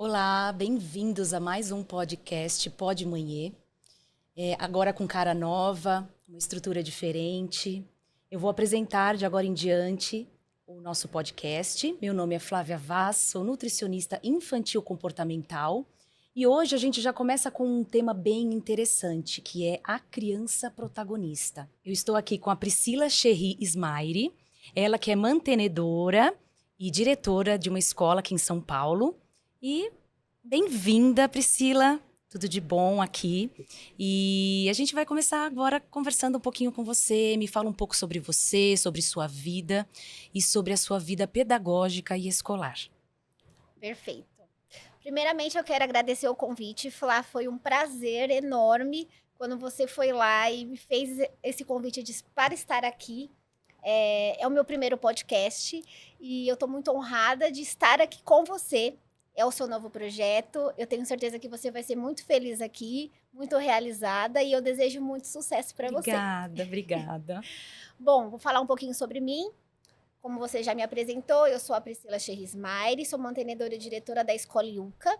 Olá, bem-vindos a mais um podcast Pode Manhê. Agora com cara nova, uma estrutura diferente. Eu vou apresentar de agora em diante o nosso podcast. Meu nome é Flávia Vaz, sou nutricionista infantil comportamental. E hoje a gente já começa com um tema bem interessante, que é a criança protagonista. Eu estou aqui com a Priscila Cherry Ismairi, ela que é mantenedora e diretora de uma escola aqui em São Paulo. E bem-vinda, Priscila. Tudo de bom aqui. E a gente vai começar agora conversando um pouquinho com você. Me fala um pouco sobre você, sobre sua vida e sobre a sua vida pedagógica e escolar. Perfeito. Primeiramente, eu quero agradecer o convite, Flá. Foi um prazer enorme quando você foi lá e me fez esse convite para estar aqui. É o meu primeiro podcast e eu estou muito honrada de estar aqui com você. É o seu novo projeto. Eu tenho certeza que você vai ser muito feliz aqui, muito realizada e eu desejo muito sucesso para você. Obrigada, obrigada. Bom, vou falar um pouquinho sobre mim. Como você já me apresentou, eu sou a Priscila Cherry, sou mantenedora e diretora da Escola Iuca,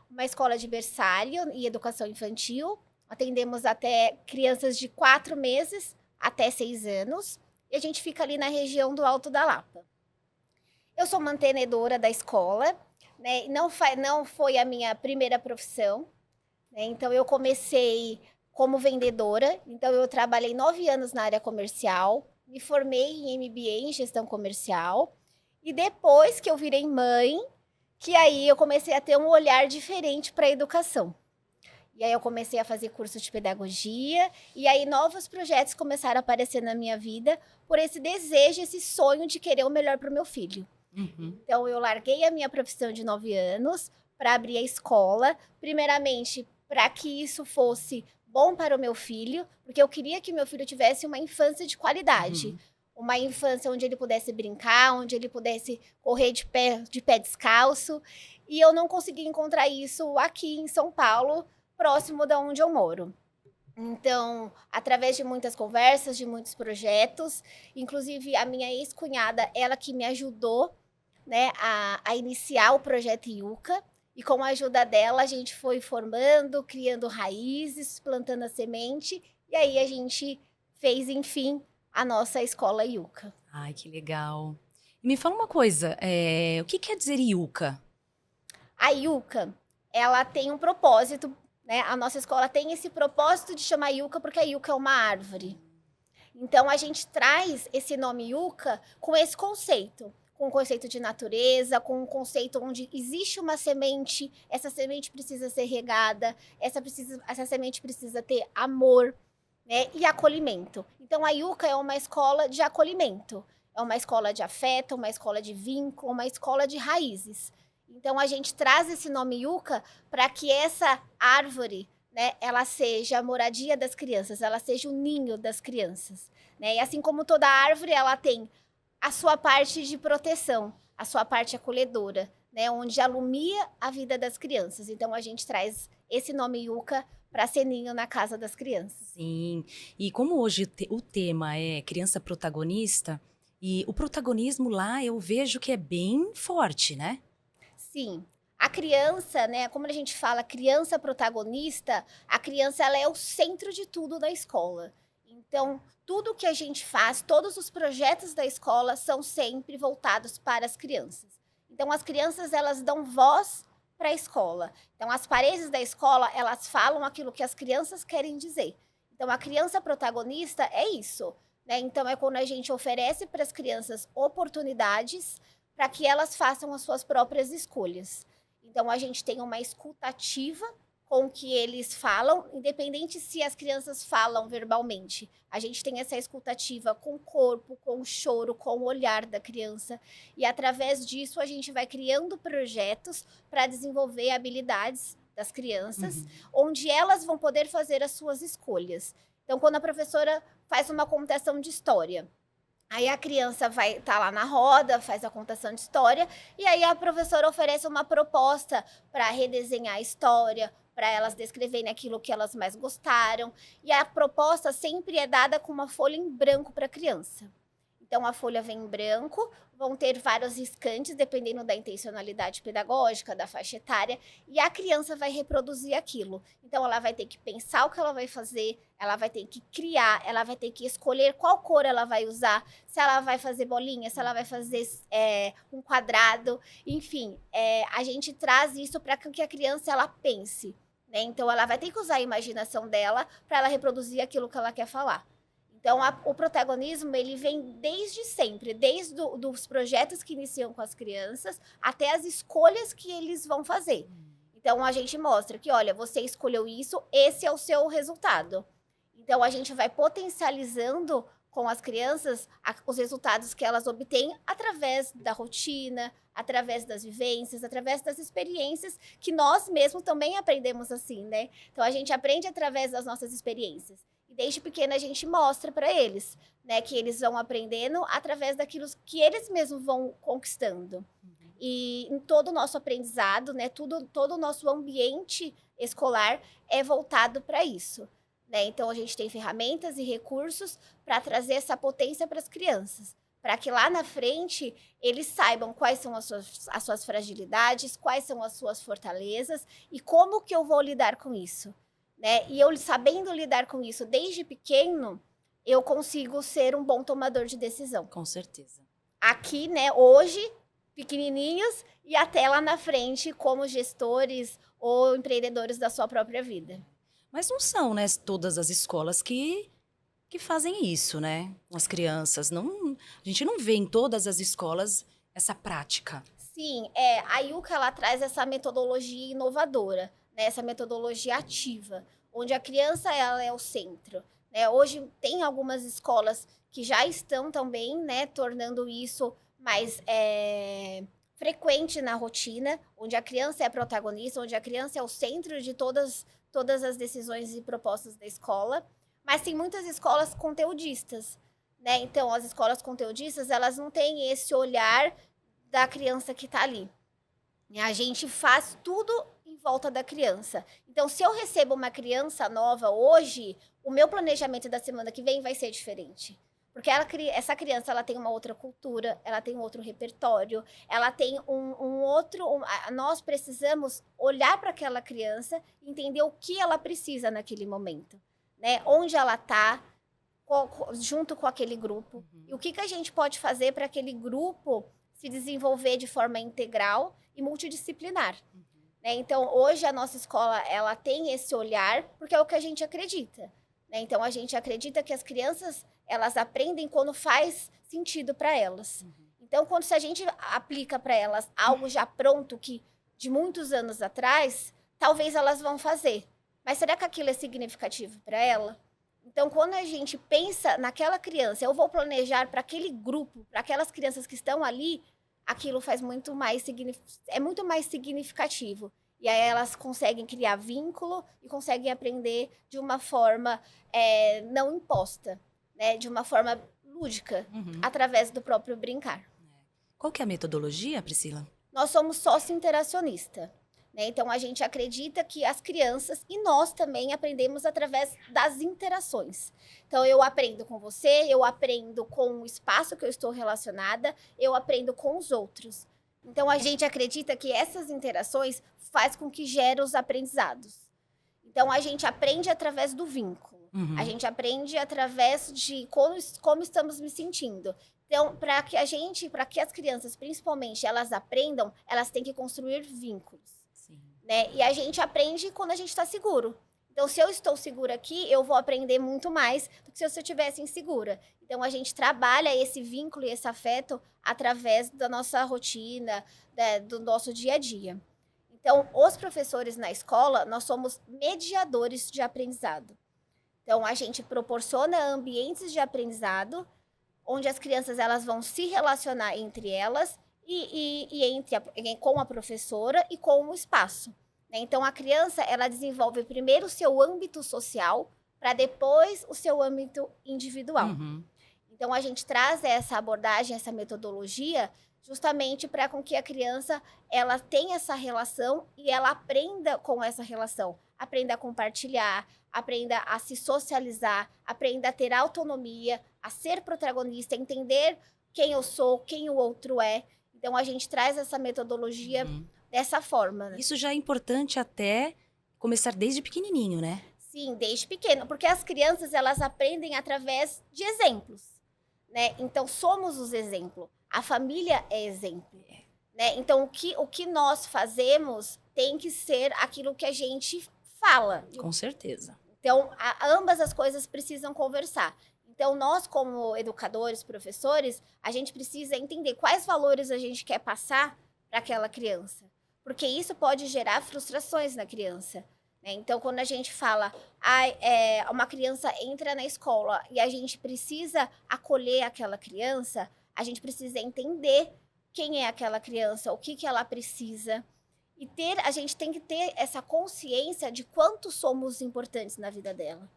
uma escola de berçário e educação infantil. Atendemos até crianças de 4 meses até 6 anos e a gente fica ali na região do Alto da Lapa. Eu sou mantenedora da escola, né? Não foi a minha primeira profissão, né? Então eu comecei como vendedora, então eu trabalhei 9 anos na área comercial, me formei em MBA em gestão comercial e depois que eu virei mãe, que aí eu comecei a ter um olhar diferente para a educação. E aí eu comecei a fazer curso de pedagogia e aí novos projetos começaram a aparecer na minha vida por esse desejo, esse sonho de querer o melhor para o meu filho. Uhum. Então eu larguei a minha profissão de 9 anos para abrir a escola, primeiramente para que isso fosse bom para o meu filho, porque eu queria que meu filho tivesse uma infância de qualidade. Uhum. Uma infância onde ele pudesse brincar, onde ele pudesse correr de pé descalço. E eu não consegui encontrar isso aqui em São Paulo, próximo da onde eu moro. Então, através de muitas conversas, de muitos projetos, inclusive a minha ex-cunhada, ela que me ajudou, né, a iniciar o projeto Iuca. E com a ajuda dela, a gente foi formando, criando raízes, plantando a semente. E aí a gente fez, enfim, a nossa escola Iuca. Ai, que legal. E me fala uma coisa, o que quer dizer Iuca? A Iuca, ela tem um propósito, né? A nossa escola tem esse propósito de chamar Iuca porque a Iuca é uma árvore. Então a gente traz esse nome Iuca com esse conceito, com o conceito de natureza, com um conceito onde existe uma semente, essa semente precisa ser regada, essa semente precisa ter amor, né, e acolhimento. Então a Iuca é uma escola de acolhimento, é uma escola de afeto, uma escola de vínculo, uma escola de raízes. Então a gente traz esse nome Iuca para que essa árvore, né, ela seja a moradia das crianças, ela seja o ninho das crianças, né? E assim como toda árvore, ela tem a sua parte de proteção, a sua parte acolhedora, né, onde alumia a vida das crianças. Então a gente traz esse nome Iuca para ser ninho na casa das crianças. Sim, e como hoje o tema é criança protagonista, e o protagonismo lá eu vejo que é bem forte, né? Sim. A criança, né, como a gente fala, criança protagonista, a criança ela é o centro de tudo da escola. Então, tudo que a gente faz, todos os projetos da escola são sempre voltados para as crianças. Então, as crianças elas dão voz para a escola. Então, as paredes da escola, elas falam aquilo que as crianças querem dizer. Então, a criança protagonista é isso, né? Então, é quando a gente oferece para as crianças oportunidades para que elas façam as suas próprias escolhas. Então, a gente tem uma escuta ativa com o que eles falam, independente se as crianças falam verbalmente. A gente tem essa escuta ativa com o corpo, com o choro, com o olhar da criança. E através disso, a gente vai criando projetos para desenvolver habilidades das crianças, Uhum. onde elas vão poder fazer as suas escolhas. Então, quando a professora faz uma contação de história, aí a criança vai estar lá na roda, faz a contação de história, e aí a professora oferece uma proposta para redesenhar a história, para elas descreverem aquilo que elas mais gostaram. E a proposta sempre é dada com uma folha em branco para a criança. Então, a folha vem em branco, vão ter vários riscantes, dependendo da intencionalidade pedagógica, da faixa etária, e a criança vai reproduzir aquilo. Então, ela vai ter que pensar o que ela vai fazer, ela vai ter que criar, ela vai ter que escolher qual cor ela vai usar, se ela vai fazer bolinha, se ela vai fazer um quadrado, enfim. A gente traz isso para que a criança ela pense, né? Então, ela vai ter que usar a imaginação dela para ela reproduzir aquilo que ela quer falar. Então, o protagonismo, ele vem desde sempre, desde os projetos que iniciam com as crianças, até as escolhas que eles vão fazer. Então, a gente mostra que, olha, você escolheu isso, esse é o seu resultado. Então, a gente vai potencializando com as crianças os resultados que elas obtêm através da rotina, através das vivências, através das experiências que nós mesmos também aprendemos assim, né? Então, a gente aprende através das nossas experiências. E desde pequena a gente mostra para eles, né, que eles vão aprendendo através daquilo que eles mesmos vão conquistando. E em todo o nosso aprendizado, né, todo o nosso ambiente escolar é voltado para isso, né? Então, a gente tem ferramentas e recursos para trazer essa potência para as crianças, para que lá na frente eles saibam quais são as suas fragilidades, quais são as suas fortalezas e como que eu vou lidar com isso. Né? E eu sabendo lidar com isso desde pequeno, eu consigo ser um bom tomador de decisão. Com certeza. Aqui, né, hoje, pequenininhos, e até lá na frente, como gestores ou empreendedores da sua própria vida. Mas não são, né, todas as escolas que fazem isso, né, com as crianças. Não, a gente não vê em todas as escolas essa prática. Sim, a IUCA, ela traz essa metodologia inovadora, né, essa metodologia ativa, onde a criança ela é o centro. Né? Hoje tem algumas escolas que já estão também, né, tornando isso mais frequente na rotina, onde a criança é a protagonista, onde a criança é o centro de todas as decisões e propostas da escola. Mas tem muitas escolas conteudistas, né? Então, as escolas conteudistas, elas não têm esse olhar da criança que está ali. A gente faz tudo em volta da criança. Então, se eu recebo uma criança nova hoje, o meu planejamento da semana que vem vai ser diferente. Porque essa criança ela tem uma outra cultura, ela tem um outro repertório, ela tem um outro... nós precisamos olhar para aquela criança e entender o que ela precisa naquele momento. Né? Onde ela está, junto com aquele grupo. E o que a gente pode fazer para aquele grupo se desenvolver de forma integral e multidisciplinar. Né? Então, hoje a nossa escola ela tem esse olhar, porque é o que a gente acredita. Né? Então, a gente acredita que as crianças elas aprendem quando faz sentido para elas. Então, se a gente aplica para elas algo já pronto, que de muitos anos atrás, talvez elas vão fazer. Mas será que aquilo é significativo para ela? Então, quando a gente pensa naquela criança, eu vou planejar para aquele grupo, para aquelas crianças que estão ali, aquilo faz muito mais significativo. E aí elas conseguem criar vínculo e conseguem aprender de uma forma não imposta, né? De uma forma lúdica, através do próprio brincar. Qual que é a metodologia, Priscila? Nós somos sócio-interacionista. Né? Então, a gente acredita que as crianças e nós também aprendemos através das interações. Então, eu aprendo com você, eu aprendo com o espaço que eu estou relacionada, eu aprendo com os outros. Então, a gente acredita que essas interações faz com que gere os aprendizados. Então, a gente aprende através do vínculo. A gente aprende através de como estamos me sentindo. Então, para que as crianças, principalmente, elas aprendam, elas têm que construir vínculos. Né? E a gente aprende quando a gente está seguro. Então, se eu estou segura aqui, eu vou aprender muito mais do que se eu estivesse insegura. Então, a gente trabalha esse vínculo e esse afeto através da nossa rotina, do nosso dia a dia. Então, os professores na escola, nós somos mediadores de aprendizado. Então, a gente proporciona ambientes de aprendizado, onde as crianças elas vão se relacionar entre elas, com a professora e com o espaço. Né? Então, a criança, ela desenvolve primeiro o seu âmbito social, para depois o seu âmbito individual. Então, a gente traz essa abordagem, essa metodologia, justamente para com que a criança ela tenha essa relação e ela aprenda com essa relação. Aprenda a compartilhar, aprenda a se socializar, aprenda a ter autonomia, a ser protagonista, entender quem eu sou, quem o outro é. Então, a gente traz essa metodologia dessa forma. Né? Isso já é importante até começar desde pequenininho, né? Sim, desde pequeno, porque as crianças elas aprendem através de exemplos, né? Então, somos os exemplos. A família é exemplo. Né? Então, o que nós fazemos tem que ser aquilo que a gente fala. Com certeza. Então, ambas as coisas precisam conversar. Então, nós, como educadores, professores, a gente precisa entender quais valores a gente quer passar para aquela criança. Porque isso pode gerar frustrações na criança. Né? Então, quando a gente fala, uma criança entra na escola e a gente precisa acolher aquela criança, a gente precisa entender quem é aquela criança, o que ela precisa. E a gente tem que ter essa consciência de quanto somos importantes na vida dela.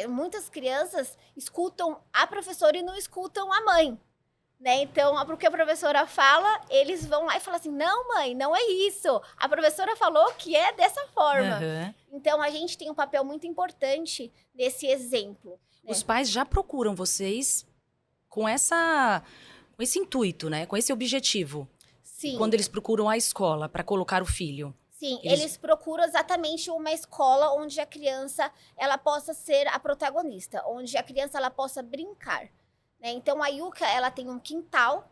Muitas crianças escutam a professora e não escutam a mãe. Né? Então, porque a professora fala, eles vão lá e falam assim, não, mãe, não é isso. A professora falou que é dessa forma. Então, a gente tem um papel muito importante nesse exemplo. Né? Os pais já procuram vocês com esse intuito, né? Com esse objetivo. Sim. Quando eles procuram a escola para colocar o filho. Sim, eles procuram exatamente uma escola onde a criança ela possa ser a protagonista, onde a criança ela possa brincar. Né? Então, a Yuka, ela tem um quintal,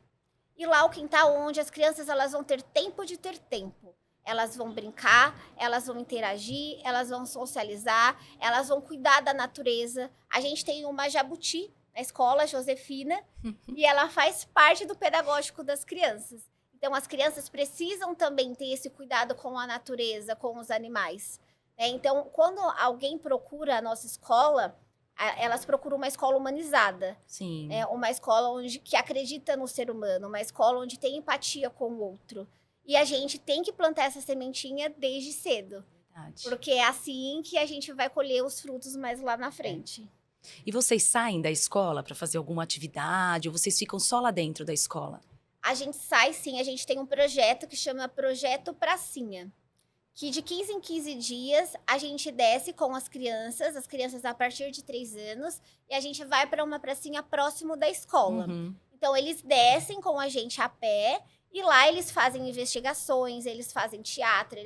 e lá o quintal onde as crianças elas vão ter tempo de ter tempo. Elas vão brincar, elas vão interagir, elas vão socializar, elas vão cuidar da natureza. A gente tem uma jabuti na escola, Josefina, e ela faz parte do pedagógico das crianças. Então, as crianças precisam também ter esse cuidado com a natureza, com os animais. Né? Então, quando alguém procura a nossa escola, elas procuram uma escola humanizada. Sim. Né? Uma escola que acredita no ser humano, uma escola onde tem empatia com o outro. E a gente tem que plantar essa sementinha desde cedo. Verdade. Porque é assim que a gente vai colher os frutos mais lá na frente. E vocês saem da escola para fazer alguma atividade ou vocês ficam só lá dentro da escola? A gente sai, sim. A gente tem um projeto que chama Projeto Pracinha. Que de 15 em 15 dias a gente desce com as crianças a partir de 3 anos, e a gente vai para uma pracinha próximo da escola. Então, eles descem com a gente a pé, e lá eles fazem investigações, eles fazem teatro,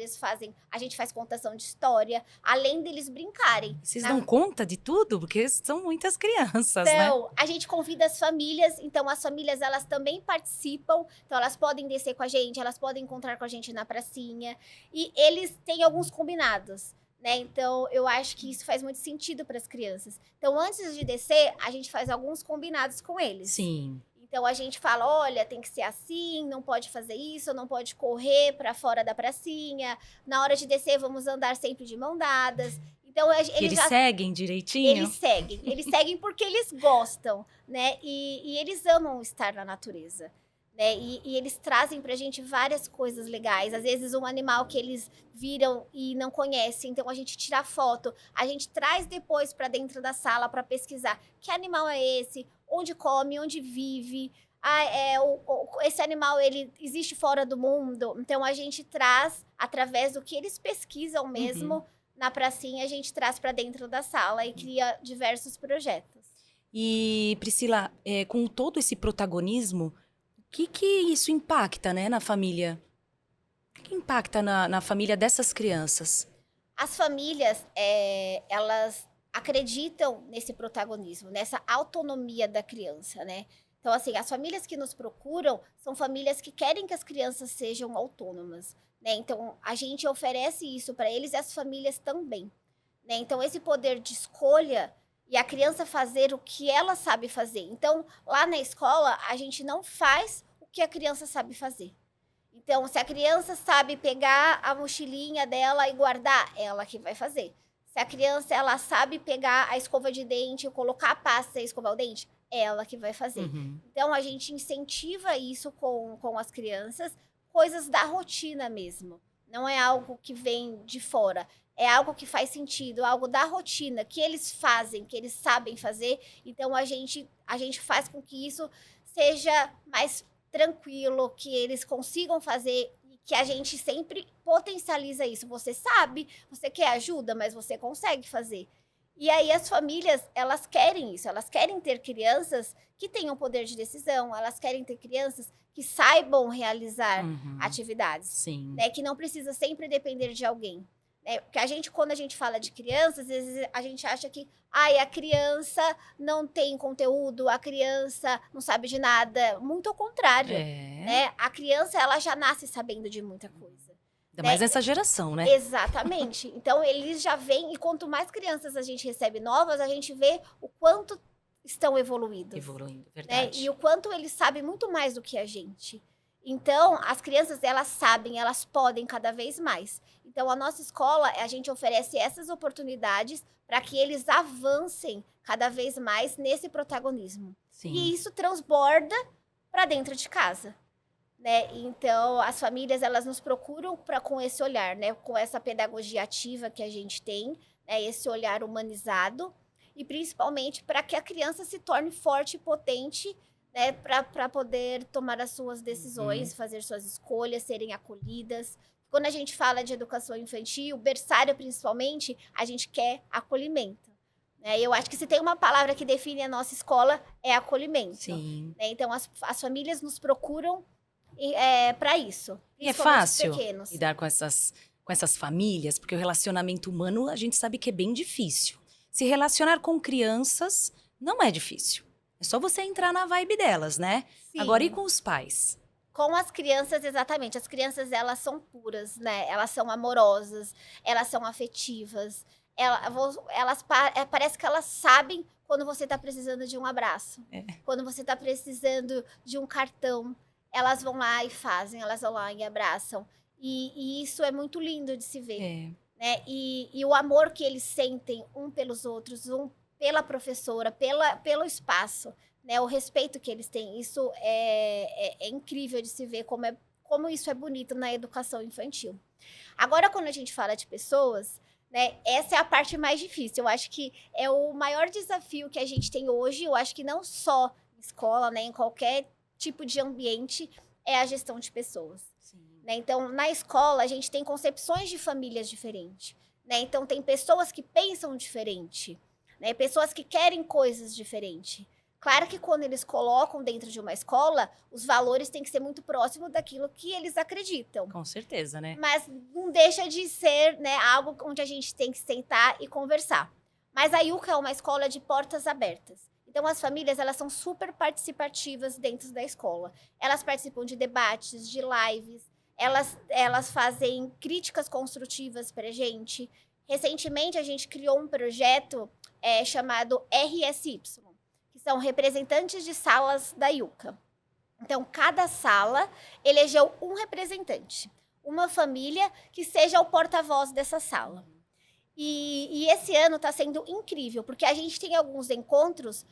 a gente faz contação de história, além deles brincarem. Vocês dão conta de tudo? Porque são muitas crianças, né? Então, a gente convida as famílias, então as famílias elas também participam, então elas podem descer com a gente, elas podem encontrar com a gente na pracinha, e eles têm alguns combinados. Né? Então, eu acho que isso faz muito sentido para as crianças. Então, antes de descer, a gente faz alguns combinados com eles. Sim. Então, a gente fala, olha, tem que ser assim, não pode fazer isso, não pode correr para fora da pracinha. Na hora de descer, vamos andar sempre de mão dadas. Então, eles seguem direitinho? Eles seguem porque eles gostam, né? E eles amam estar na natureza. Né? E eles trazem pra gente várias coisas legais. Às vezes um animal que eles viram e não conhecem, então a gente tira foto, a gente traz depois para dentro da sala para pesquisar que animal é esse, onde come, onde vive. Esse animal ele existe fora do mundo. Então a gente traz através do que eles pesquisam mesmo na pracinha, a gente traz para dentro da sala e cria diversos projetos. E Priscila, com todo esse protagonismo, o que isso impacta, né, na família? O que impacta na família dessas crianças? As famílias, elas acreditam nesse protagonismo, nessa autonomia da criança, né? Então, assim, as famílias que nos procuram são famílias que querem que as crianças sejam autônomas, né? Então, a gente oferece isso para eles e as famílias também, né? Então, esse poder de escolha e a criança fazer o que ela sabe fazer. Então, lá na escola, a gente não faz o que a criança sabe fazer. Então, se a criança sabe pegar a mochilinha dela e guardar, ela que vai fazer. Se a criança ela sabe pegar a escova de dente, colocar a pasta e escovar o dente, ela que vai fazer. Então, a gente incentiva isso com as crianças, coisas da rotina mesmo. Não é algo que vem de fora. É algo que faz sentido, algo da rotina, que eles fazem, que eles sabem fazer. Então, a gente faz com que isso seja mais tranquilo, que eles consigam fazer, que a gente sempre potencializa isso. Você sabe, você quer ajuda, mas você consegue fazer. E aí as famílias, elas querem isso, elas querem ter crianças que tenham poder de decisão, elas querem ter crianças que saibam realizar atividades, Sim. né? Que não precisa sempre depender de alguém. Né? Porque quando a gente fala de crianças, às vezes a gente acha que a criança não tem conteúdo, a criança não sabe de nada. Muito ao contrário. Né? A criança, ela já nasce sabendo de muita coisa. Ainda mais nessa geração, né? Exatamente. Então, eles já vêm, e quanto mais crianças a gente recebe novas, a gente vê o quanto estão evoluídos. Evoluindo, Né? verdade. E o quanto eles sabem muito mais do que a gente. Então, as crianças, elas sabem, elas podem cada vez mais. Então, a nossa escola, a gente oferece essas oportunidades para que eles avancem cada vez mais nesse protagonismo. Sim. E isso transborda para dentro de casa. Né? Então, as famílias, elas nos procuram com esse olhar, né? Com essa pedagogia ativa que a gente tem, né? Esse olhar humanizado, e principalmente para que a criança se torne forte e potente, né? Para poder tomar as suas decisões, fazer suas escolhas, serem acolhidas. Quando a gente fala de educação infantil, berçário principalmente, a gente quer acolhimento. Né? Eu acho que se tem uma palavra que define a nossa escola, é acolhimento. Sim. Né? Então, as famílias nos procuram para isso. E é fácil lidar com essas famílias, porque o relacionamento humano a gente sabe que é bem difícil. Se relacionar com crianças não é difícil. É só você entrar na vibe delas, né? Sim. Agora, e com os pais? Com as crianças, exatamente. As crianças, elas são puras, né? Elas são amorosas, elas são afetivas. Parece que elas sabem quando você está precisando de um abraço. Quando você está precisando de um cartão. Elas vão lá e fazem, elas vão lá e abraçam. E isso é muito lindo de se ver. Né? E o amor que eles sentem um pelos outros, um pela professora, pelo espaço, né? O respeito que eles têm. Isso é incrível de se ver como isso é bonito na educação infantil. Agora, quando a gente fala de pessoas, né? Essa é a parte mais difícil. Eu acho que é o maior desafio que a gente tem hoje. Eu acho que não só em escola, né? Em qualquer tipo de ambiente, é a gestão de pessoas. Né? Então, na escola, a gente tem concepções de famílias diferentes. Né? Então, tem pessoas que pensam diferente, né? Pessoas que querem coisas diferentes. Claro que quando eles colocam dentro de uma escola, os valores têm que ser muito próximos daquilo que eles acreditam. Com certeza, né? Mas não deixa de ser, né, algo onde a gente tem que sentar e conversar. Mas a IUCA é uma escola de portas abertas. Então, as famílias, elas são super participativas dentro da escola. Elas participam de debates, de lives, elas fazem críticas construtivas para a gente. Recentemente, a gente criou um projeto chamado RSY, que são representantes de salas da IUCA. Então, cada sala elegeu um representante, uma família que seja o porta-voz dessa sala. E esse ano está sendo incrível, porque a gente tem alguns encontros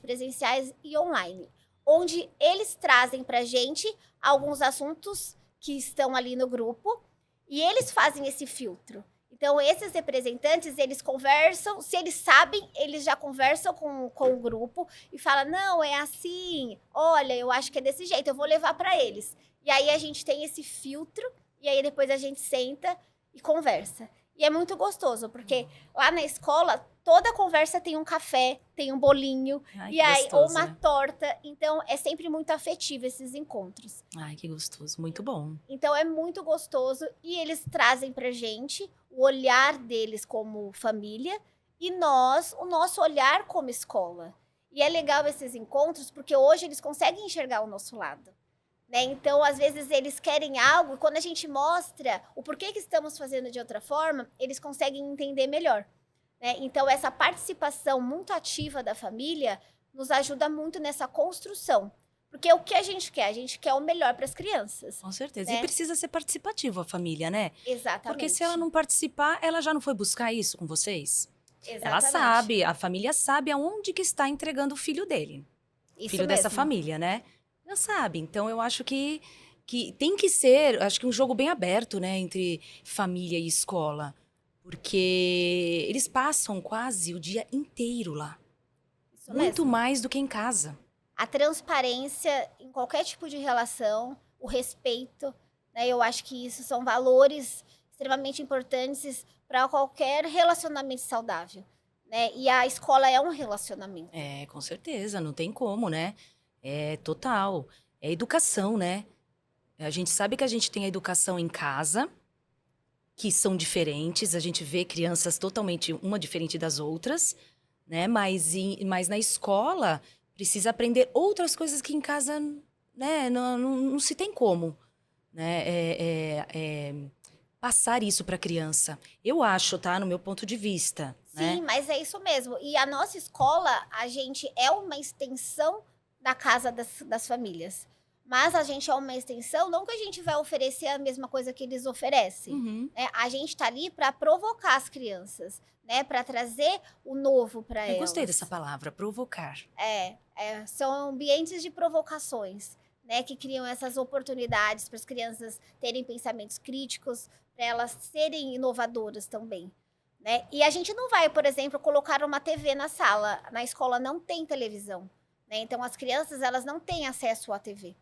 presenciais e online, onde eles trazem para a gente alguns assuntos que estão ali no grupo e eles fazem esse filtro. Então, esses representantes, eles conversam, se eles sabem, eles já conversam com o grupo e falam, não, é assim, olha, eu acho que é desse jeito, eu vou levar para eles. E aí a gente tem esse filtro e aí depois a gente senta e conversa. E é muito gostoso, porque lá na escola, toda conversa tem um café, tem um bolinho, e aí, gostoso, ou uma torta. Então, é sempre muito afetivo esses encontros. Ai, que gostoso, muito bom. Então, é muito gostoso e eles trazem pra gente o olhar deles como família e nós, o nosso olhar como escola. E é legal esses encontros, porque hoje eles conseguem enxergar o nosso lado. Né? Então, às vezes, eles querem algo e quando a gente mostra o porquê que estamos fazendo de outra forma, eles conseguem entender melhor. Né? Então, essa participação muito ativa da família nos ajuda muito nessa construção. Porque o que a gente quer? A gente quer o melhor para as crianças. Com certeza. Né? E precisa ser participativo a família, né? Exatamente. Porque se ela não participar, ela já não foi buscar isso com vocês? Exatamente. Ela sabe, a família sabe aonde que está entregando o filho dele. Isso filho mesmo. dessa família, né? Já sabe. Então, eu acho que tem que ser, acho que um jogo bem aberto, né? Entre família e escola. Porque eles passam quase o dia inteiro lá. Isso Muito mesmo. mais do que em casa. a transparência em qualquer tipo de relação, o respeito, né? Eu acho que isso são valores extremamente importantes para qualquer relacionamento saudável, né? E a escola é um relacionamento. Com certeza, não tem como, né? É total. É educação, né? A gente sabe que a gente tem a educação em casa, que são diferentes, a gente vê crianças totalmente uma diferente das outras, né? Mas na escola precisa aprender outras coisas que em casa, né? Não se tem como, né? Passar isso para a criança. Eu acho, tá? No meu ponto de vista, Sim, né? mas é isso mesmo. E a nossa escola, a gente é uma extensão da casa das famílias. Mas a gente é uma extensão, não que a gente vai oferecer a mesma coisa que eles oferecem. Uhum. Né? A gente está ali para provocar as crianças, né? Para trazer o novo para elas. Eu gostei dessa palavra, provocar. São ambientes de provocações, né? Que criam essas oportunidades para as crianças terem pensamentos críticos, para elas serem inovadoras também. Né? E a gente não vai, por exemplo, colocar uma TV na sala. Na escola não tem televisão. Né? Então, as crianças elas não têm acesso à TV.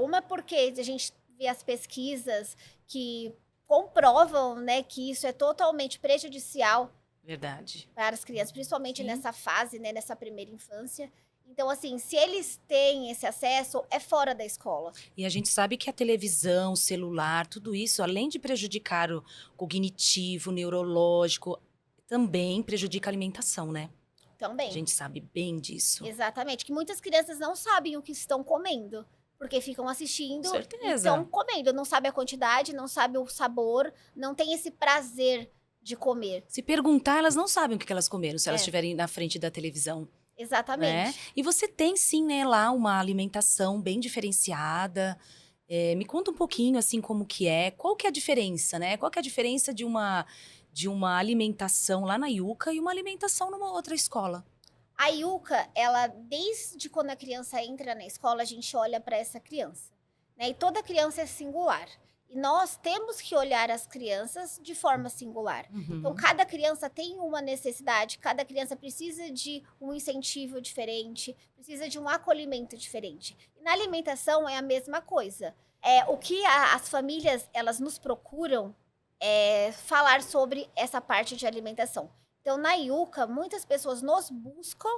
Uma porque a gente vê as pesquisas que comprovam, né, que isso é totalmente prejudicial. Verdade. Para as crianças, principalmente Sim. nessa fase, né, nessa primeira infância. Então, assim, se eles têm esse acesso, é fora da escola. E a gente sabe que a televisão, o celular, tudo isso, além de prejudicar o cognitivo, o neurológico, também prejudica a alimentação, né? Também. A gente sabe bem disso. Exatamente. Que muitas crianças não sabem o que estão comendo. Porque ficam assistindo Certeza. e estão comendo. Não sabe a quantidade, não sabe o sabor, não tem esse prazer de comer. Se perguntar, elas não sabem o que elas comeram, se elas É. estiverem na frente da televisão. Exatamente. Né? E você tem, sim, né, lá uma alimentação bem diferenciada. Me conta um pouquinho, assim, como que é. Qual que é a diferença, né? Qual que é a diferença de uma alimentação lá na Yuca e uma alimentação numa outra escola? A Yuca, ela, desde quando a criança entra na escola, a gente olha para essa criança. Né? E toda criança é singular. E nós temos que olhar as crianças de forma singular. Uhum. Então, cada criança tem uma necessidade, cada criança precisa de um incentivo diferente, precisa de um acolhimento diferente. E na alimentação é a mesma coisa. O que as famílias, elas nos procuram é falar sobre essa parte de alimentação. Então, na Yuca, muitas pessoas nos buscam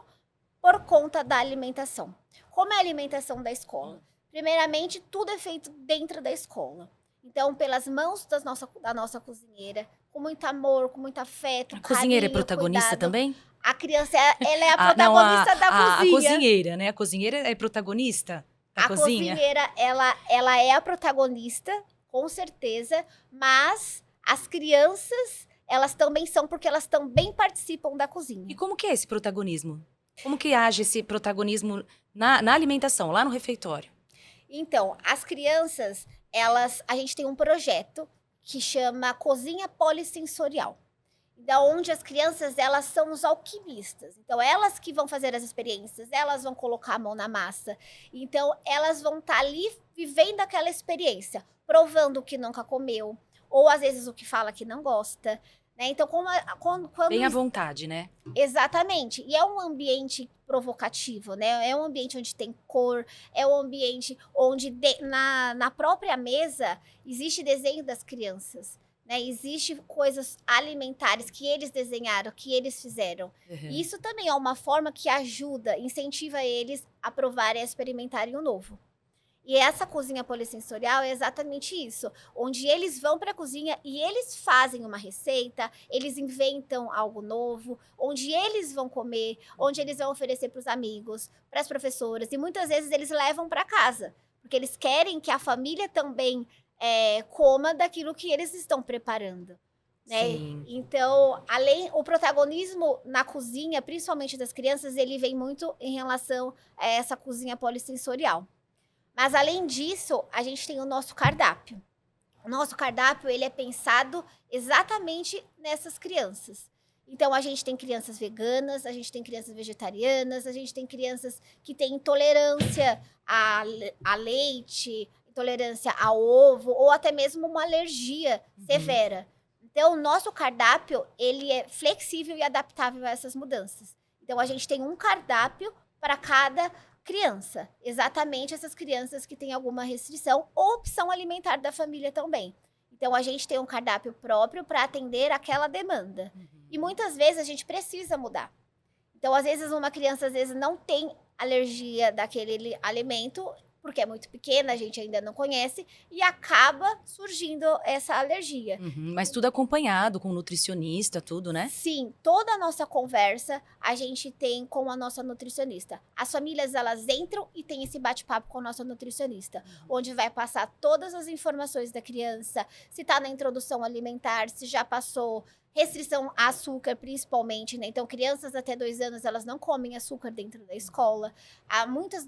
por conta da alimentação. Como é a alimentação da escola? Primeiramente, tudo é feito dentro da escola. Então, pelas mãos da nossa cozinheira, com muito amor, com muito afeto, A cozinheira é carinho, protagonista cuidado. também? A criança, ela é a protagonista da A cozinha. cozinheira, né? A cozinheira é protagonista da A cozinha? Cozinheira, ela é a protagonista, com certeza, mas as crianças, elas também são, porque elas também participam da cozinha. E como que é esse protagonismo? Como que age esse protagonismo na alimentação, lá no refeitório? Então, as crianças, a gente tem um projeto que chama Cozinha Polissensorial. Então, onde as crianças, elas são os alquimistas. Então, elas que vão fazer as experiências, elas vão colocar a mão na massa. Então, elas vão estar ali vivendo aquela experiência, provando o que nunca comeu, ou às vezes o que fala que não gosta. Né? Então, quando Bem à vontade, né? Exatamente. E é um ambiente provocativo, né? É um ambiente onde tem cor, é um ambiente onde na própria mesa existe desenho das crianças, né? Existe coisas alimentares que eles desenharam, que eles fizeram. Uhum. E isso também é uma forma que ajuda, incentiva eles a provarem, a experimentarem o novo. E essa cozinha polissensorial é exatamente isso, onde eles vão para a cozinha e eles fazem uma receita, eles inventam algo novo, onde eles vão comer, onde eles vão oferecer para os amigos, para as professoras, e muitas vezes eles levam para casa, porque eles querem que a família também coma daquilo que eles estão preparando. Né? Sim. Então, o protagonismo na cozinha, principalmente das crianças, ele vem muito em relação a essa cozinha polissensorial. Mas, além disso, a gente tem o nosso cardápio. O nosso cardápio, ele é pensado exatamente nessas crianças. Então, a gente tem crianças veganas, a gente tem crianças vegetarianas, a gente tem crianças que têm intolerância a leite, intolerância a ovo, ou até mesmo uma alergia severa. Então, o nosso cardápio, ele é flexível e adaptável a essas mudanças. Então, a gente tem um cardápio para cada criança. Exatamente essas crianças que têm alguma restrição ou opção alimentar da família também. Então, a gente tem um cardápio próprio para atender aquela demanda. E muitas vezes a gente precisa mudar. Então, às vezes, uma criança não tem alergia daquele alimento, porque é muito pequena, a gente ainda não conhece, e acaba surgindo essa alergia. Mas tudo acompanhado com nutricionista, tudo, né? Sim, toda a nossa conversa a gente tem com a nossa nutricionista. As famílias, elas entram e tem esse bate-papo com a nossa nutricionista, onde vai passar todas as informações da criança, se está na introdução alimentar, se já passou restrição a açúcar, principalmente, né? Então, crianças até 2 anos, elas não comem açúcar dentro da escola. Há muitos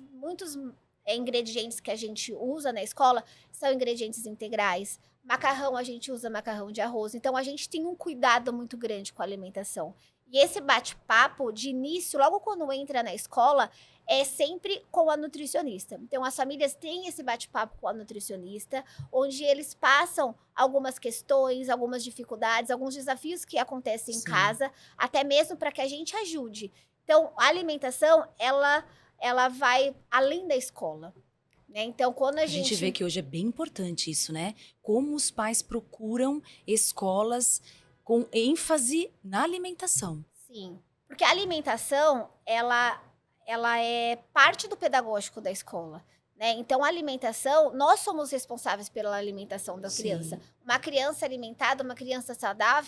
ingredientes que a gente usa na escola são ingredientes integrais. Macarrão, a gente usa macarrão de arroz. Então, a gente tem um cuidado muito grande com a alimentação. E esse bate-papo, de início, logo quando entra na escola, é sempre com a nutricionista. Então, as famílias têm esse bate-papo com a nutricionista, onde eles passam algumas questões, algumas dificuldades, alguns desafios que acontecem em casa, até mesmo para que a gente ajude. Então, a alimentação, ela vai além da escola, né? Então, quando a gente vê que hoje é bem importante isso, né? Como os pais procuram escolas com ênfase na alimentação. Sim, porque a alimentação, ela é parte do pedagógico da escola, né? Então, a alimentação, nós somos responsáveis pela alimentação da criança. Uma criança alimentada, uma criança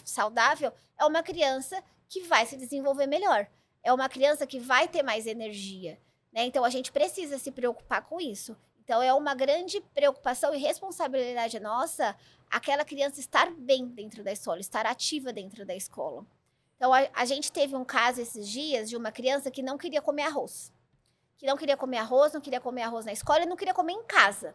saudável, é uma criança que vai se desenvolver melhor. É uma criança que vai ter mais energia, né? Então, a gente precisa se preocupar com isso. Então, é uma grande preocupação e responsabilidade nossa aquela criança estar bem dentro da escola, estar ativa dentro da escola. Então, a gente teve um caso esses dias de uma criança que não queria comer arroz. Que não queria comer arroz, não queria comer arroz na escola e não queria comer em casa.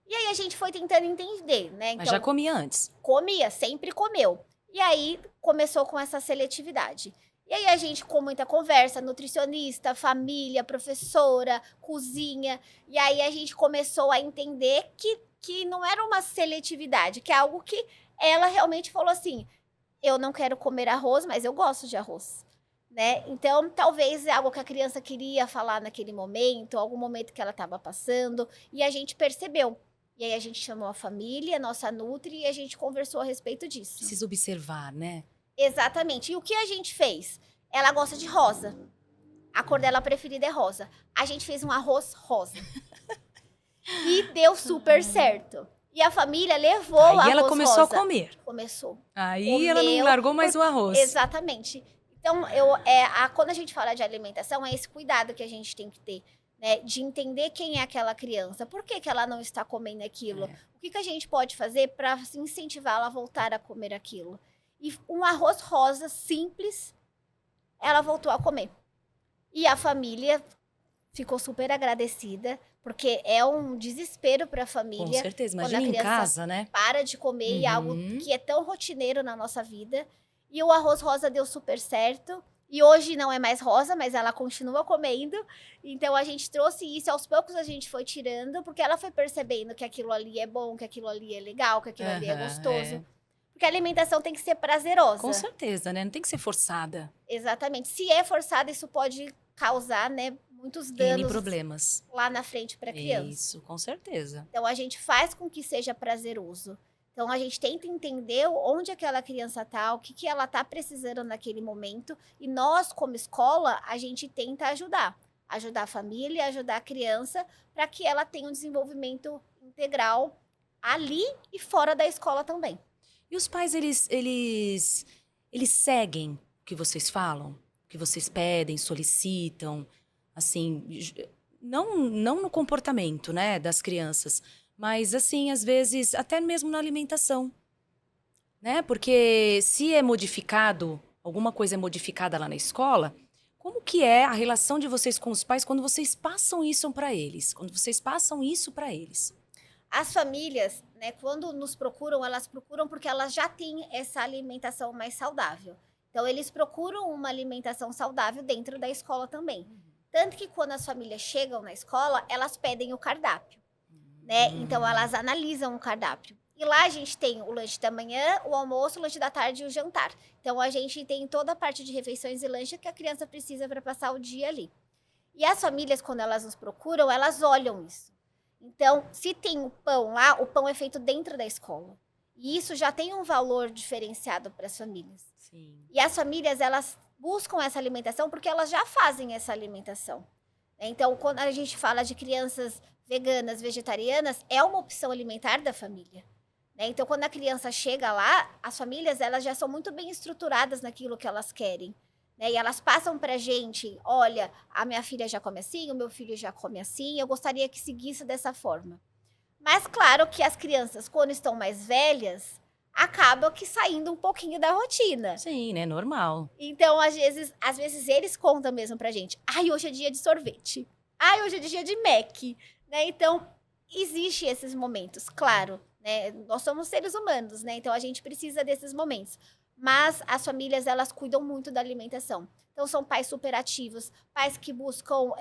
E aí, a gente foi tentando entender, né? Então, mas já comia antes? Comia, sempre comeu. E aí, começou com essa seletividade. E aí, a gente, com muita conversa, nutricionista, família, professora, cozinha. E aí, a gente começou a entender que não era uma seletividade, que é algo que ela realmente falou assim, eu não quero comer arroz, mas eu gosto de arroz, né? Então, talvez é algo que a criança queria falar naquele momento, algum momento que ela estava passando, e a gente percebeu. E aí, a gente chamou a família, a nossa nutri, e a gente conversou a respeito disso. Precisa observar, né? Exatamente. E o que a gente fez? Ela gosta de rosa. A cor dela preferida é rosa. A gente fez um arroz rosa. E deu super certo. E a família levou o arroz rosa. Aí ela começou a comer. Começou. Aí ela não largou mais o arroz. Exatamente. Então, quando a gente fala de alimentação, é esse cuidado que a gente tem que ter, né? De entender quem é aquela criança. Por que ela não está comendo aquilo? O que a gente pode fazer para incentivá-la a voltar a comer aquilo? E um arroz rosa simples, ela voltou a comer. E a família ficou super agradecida, porque é um desespero para a família. Com certeza, imagina em casa, né? Para de comer, e algo que é tão rotineiro na nossa vida. E o arroz rosa deu super certo. E hoje não é mais rosa, mas ela continua comendo. Então, a gente trouxe isso, aos poucos a gente foi tirando, porque ela foi percebendo que aquilo ali é bom, que aquilo ali é legal, que aquilo ali é gostoso. Porque a alimentação tem que ser prazerosa. Com certeza, né? Não tem que ser forçada. Exatamente. Se é forçada, isso pode causar, né, muitos danos. N problemas. Lá na frente para a criança. Isso, com certeza. Então, a gente faz com que seja prazeroso. Então, a gente tenta entender onde aquela criança está, o que ela está precisando naquele momento. E nós, como escola, a gente tenta ajudar. Ajudar a família, ajudar a criança, para que ela tenha um desenvolvimento integral ali e fora da escola também. E os pais, eles seguem o que vocês falam? O que vocês pedem, solicitam? Assim, não no comportamento, né, das crianças, mas assim, às vezes, até mesmo na alimentação, né? Porque se é modificado, alguma coisa é modificada lá na escola, como que é a relação de vocês com os pais quando vocês passam isso para eles? Quando vocês passam isso para eles? As famílias, né, quando nos procuram, elas procuram porque elas já têm essa alimentação mais saudável. Então, eles procuram uma alimentação saudável dentro da escola também. Tanto que quando as famílias chegam na escola, elas pedem o cardápio, né? Então, elas analisam o cardápio. E lá a gente tem o lanche da manhã, o almoço, o lanche da tarde e o jantar. Então, a gente tem toda a parte de refeições e lanche que a criança precisa para passar o dia ali. E as famílias, quando elas nos procuram, elas olham isso. Então, se tem o pão lá, o pão é feito dentro da escola. E isso já tem um valor diferenciado para as famílias. Sim. E as famílias, elas buscam essa alimentação porque elas já fazem essa alimentação. Então, quando a gente fala de crianças veganas, vegetarianas, é uma opção alimentar da família. Então, quando a criança chega lá, as famílias, elas já são muito bem estruturadas naquilo que elas querem. E elas passam pra gente, olha, a minha filha já come assim, o meu filho já come assim, eu gostaria que seguisse dessa forma. Mas claro que as crianças, quando estão mais velhas, acabam que saindo um pouquinho da rotina. Sim, né? Normal. Então, às vezes eles contam mesmo pra gente, ai, hoje é dia de sorvete, ai, hoje é dia de Mac, né? Então, existe esses momentos, claro, né? Nós somos seres humanos, né? Então, a gente precisa desses momentos. Mas as famílias, elas cuidam muito da alimentação. Então, são pais superativos, pais que buscam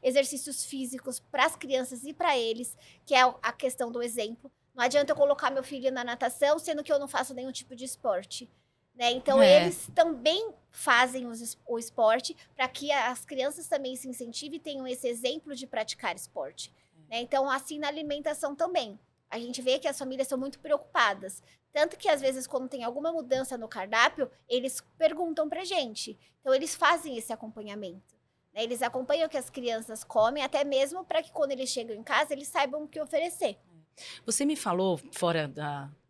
exercícios físicos para as crianças e para eles, que é a questão do exemplo. Não adianta eu colocar meu filho na natação, sendo que eu não faço nenhum tipo de esporte. Então, eles também fazem o esporte para que as crianças também se incentivem e tenham esse exemplo de praticar esporte. Então, assim, na alimentação também. A gente vê que as famílias são muito preocupadas. Tanto que, às vezes, quando tem alguma mudança no cardápio, eles perguntam pra gente. Então, eles fazem esse acompanhamento. Eles acompanham o que as crianças comem, até mesmo para que, quando eles chegam em casa, eles saibam o que oferecer. Você me falou, fora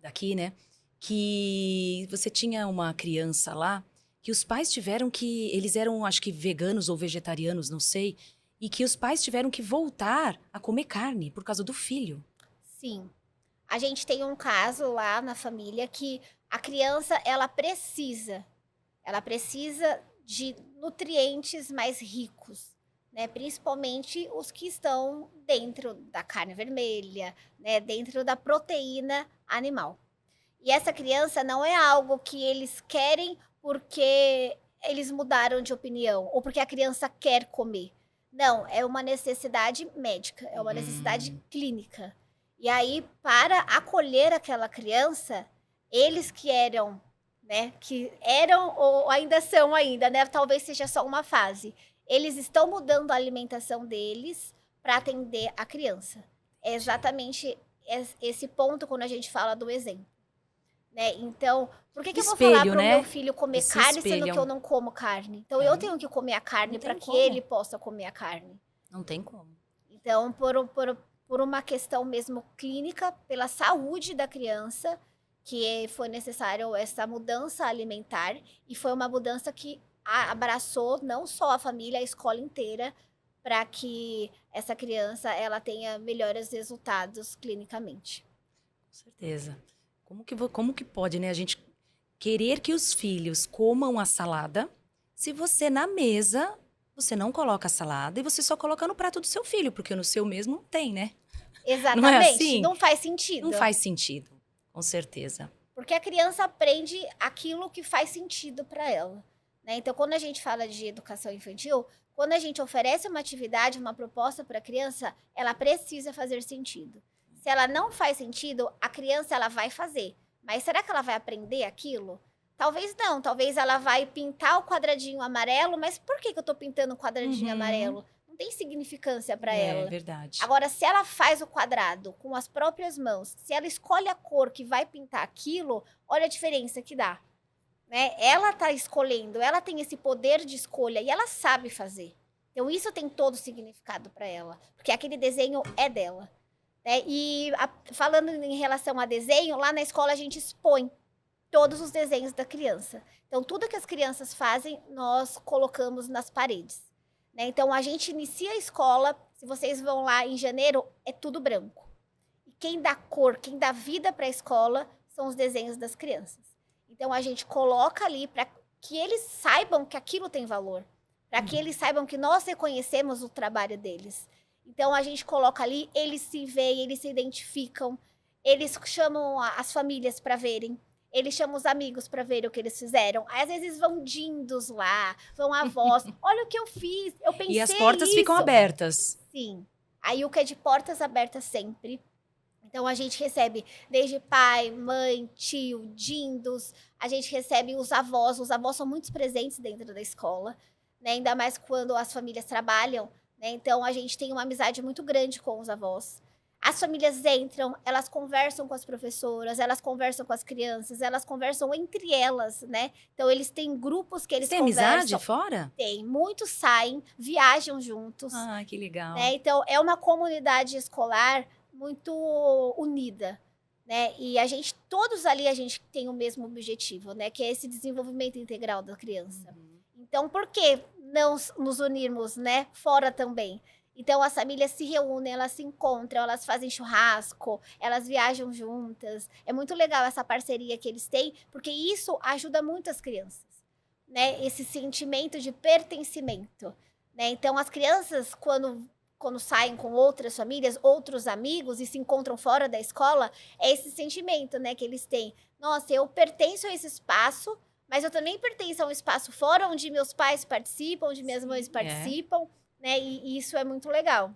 daqui, né, que você tinha uma criança lá, que os pais tiveram que... Eles eram, acho que, veganos ou vegetarianos, não sei, e que os pais tiveram que voltar a comer carne por causa do filho. Sim. A gente tem um caso lá na família que a criança, ela precisa de nutrientes mais ricos, né? Principalmente os que estão dentro da carne vermelha, né? Dentro da proteína animal. E essa criança não é algo que eles querem porque eles mudaram de opinião ou porque a criança quer comer. Não, é uma necessidade médica, é uma necessidade clínica. E aí, para acolher aquela criança, eles que eram, né, que eram ou ainda são ainda, né, talvez seja só uma fase, eles estão mudando a alimentação deles para atender a criança. É exatamente esse ponto quando a gente fala do exemplo. Então, por que eu vou falar Espelho, para o né? meu filho comer Esse carne, sendo espelho. que eu não como carne? Então, eu tenho que comer a carne Não tem para que como. ele possa comer a carne. Não tem como. Então, por uma questão mesmo clínica, pela saúde da criança, que foi necessário essa mudança alimentar, e foi uma mudança que abraçou não só a família, a escola inteira, para que essa criança ela tenha melhores resultados clinicamente. Com certeza. Como que pode, né, a gente querer que os filhos comam a salada se você, na mesa, você não coloca a salada e você só coloca no prato do seu filho, porque no seu mesmo não tem, né? Exatamente. Não é assim? Não faz sentido. Não faz sentido, com certeza. Porque a criança aprende aquilo que faz sentido para ela. Então, quando a gente fala de educação infantil, quando a gente oferece uma atividade, uma proposta para a criança, ela precisa fazer sentido. Se ela não faz sentido, a criança ela vai fazer. Mas será que ela vai aprender aquilo? Talvez não. Talvez ela vai pintar o quadradinho amarelo, mas por que eu estou pintando o quadradinho amarelo? Não tem significância para ela. É verdade. Agora, se ela faz o quadrado com as próprias mãos, se ela escolhe a cor que vai pintar aquilo, olha a diferença que dá. Ela está escolhendo, ela tem esse poder de escolha e ela sabe fazer. Então, isso tem todo o significado para ela, porque aquele desenho é dela. E falando em relação a desenho, lá na escola a gente expõe todos os desenhos da criança. Então, tudo que as crianças fazem, nós colocamos nas paredes. Então, a gente inicia a escola, se vocês vão lá em janeiro, é tudo branco. E quem dá cor, quem dá vida para a escola, são os desenhos das crianças. Então, a gente coloca ali para que eles saibam que aquilo tem valor. Para que eles saibam que nós reconhecemos o trabalho deles. Então, a gente coloca ali, eles se veem, eles se identificam, eles chamam as famílias para verem, eles chamam os amigos para verem o que eles fizeram. Às vezes vão dindos lá, vão avós, olha o que eu fiz, eu pensei E as portas isso. ficam abertas. Sim, a Yuka é de portas abertas sempre. Então, a gente recebe desde pai, mãe, tio, dindos, a gente recebe os avós são muito presentes dentro da escola. né? Ainda mais quando as famílias trabalham, né? Então a gente tem uma amizade muito grande com os avós. As famílias entram, elas conversam com as professoras, elas conversam com as crianças, elas conversam entre elas, né? Então eles têm grupos que Você eles tem amizade conversam. fora? Tem, muitos saem, viajam juntos, Ah, que legal. né? Então é uma comunidade escolar muito unida, né? E a gente, todos ali a gente tem o mesmo objetivo, né? Que é esse desenvolvimento integral da criança. Então, por que não nos unirmos, né? Fora também. Então, as famílias se reúnem, elas se encontram, elas fazem churrasco, elas viajam juntas. É muito legal essa parceria que eles têm, porque isso ajuda muito as crianças, né? Esse sentimento de pertencimento, né? Então, as crianças, quando saem com outras famílias, outros amigos e se encontram fora da escola, é esse sentimento, né, que eles têm. Nossa, eu pertenço a esse espaço, mas eu também pertenço a um espaço fora onde meus pais participam, onde minhas mães participam, né? E isso é muito legal.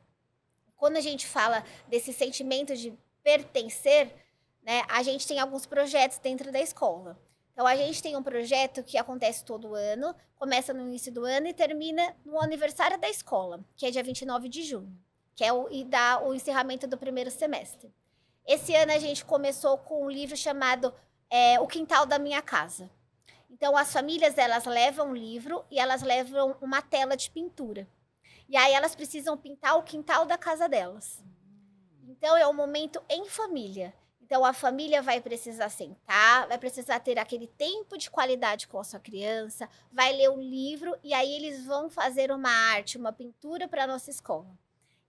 Quando a gente fala desse sentimento de pertencer, né, a gente tem alguns projetos dentro da escola. Então, a gente tem um projeto que acontece todo ano, começa no início do ano e termina no aniversário da escola, que é dia 29 de junho, que é e dá o encerramento do primeiro semestre. Esse ano a gente começou com um livro chamado O Quintal da Minha Casa. Então, as famílias, elas levam um livro e elas levam uma tela de pintura. E aí elas precisam pintar o quintal da casa delas. Então é um momento em família. Então a família vai precisar sentar, vai precisar ter aquele tempo de qualidade com a sua criança, vai ler um livro e aí eles vão fazer uma arte, uma pintura para a nossa escola.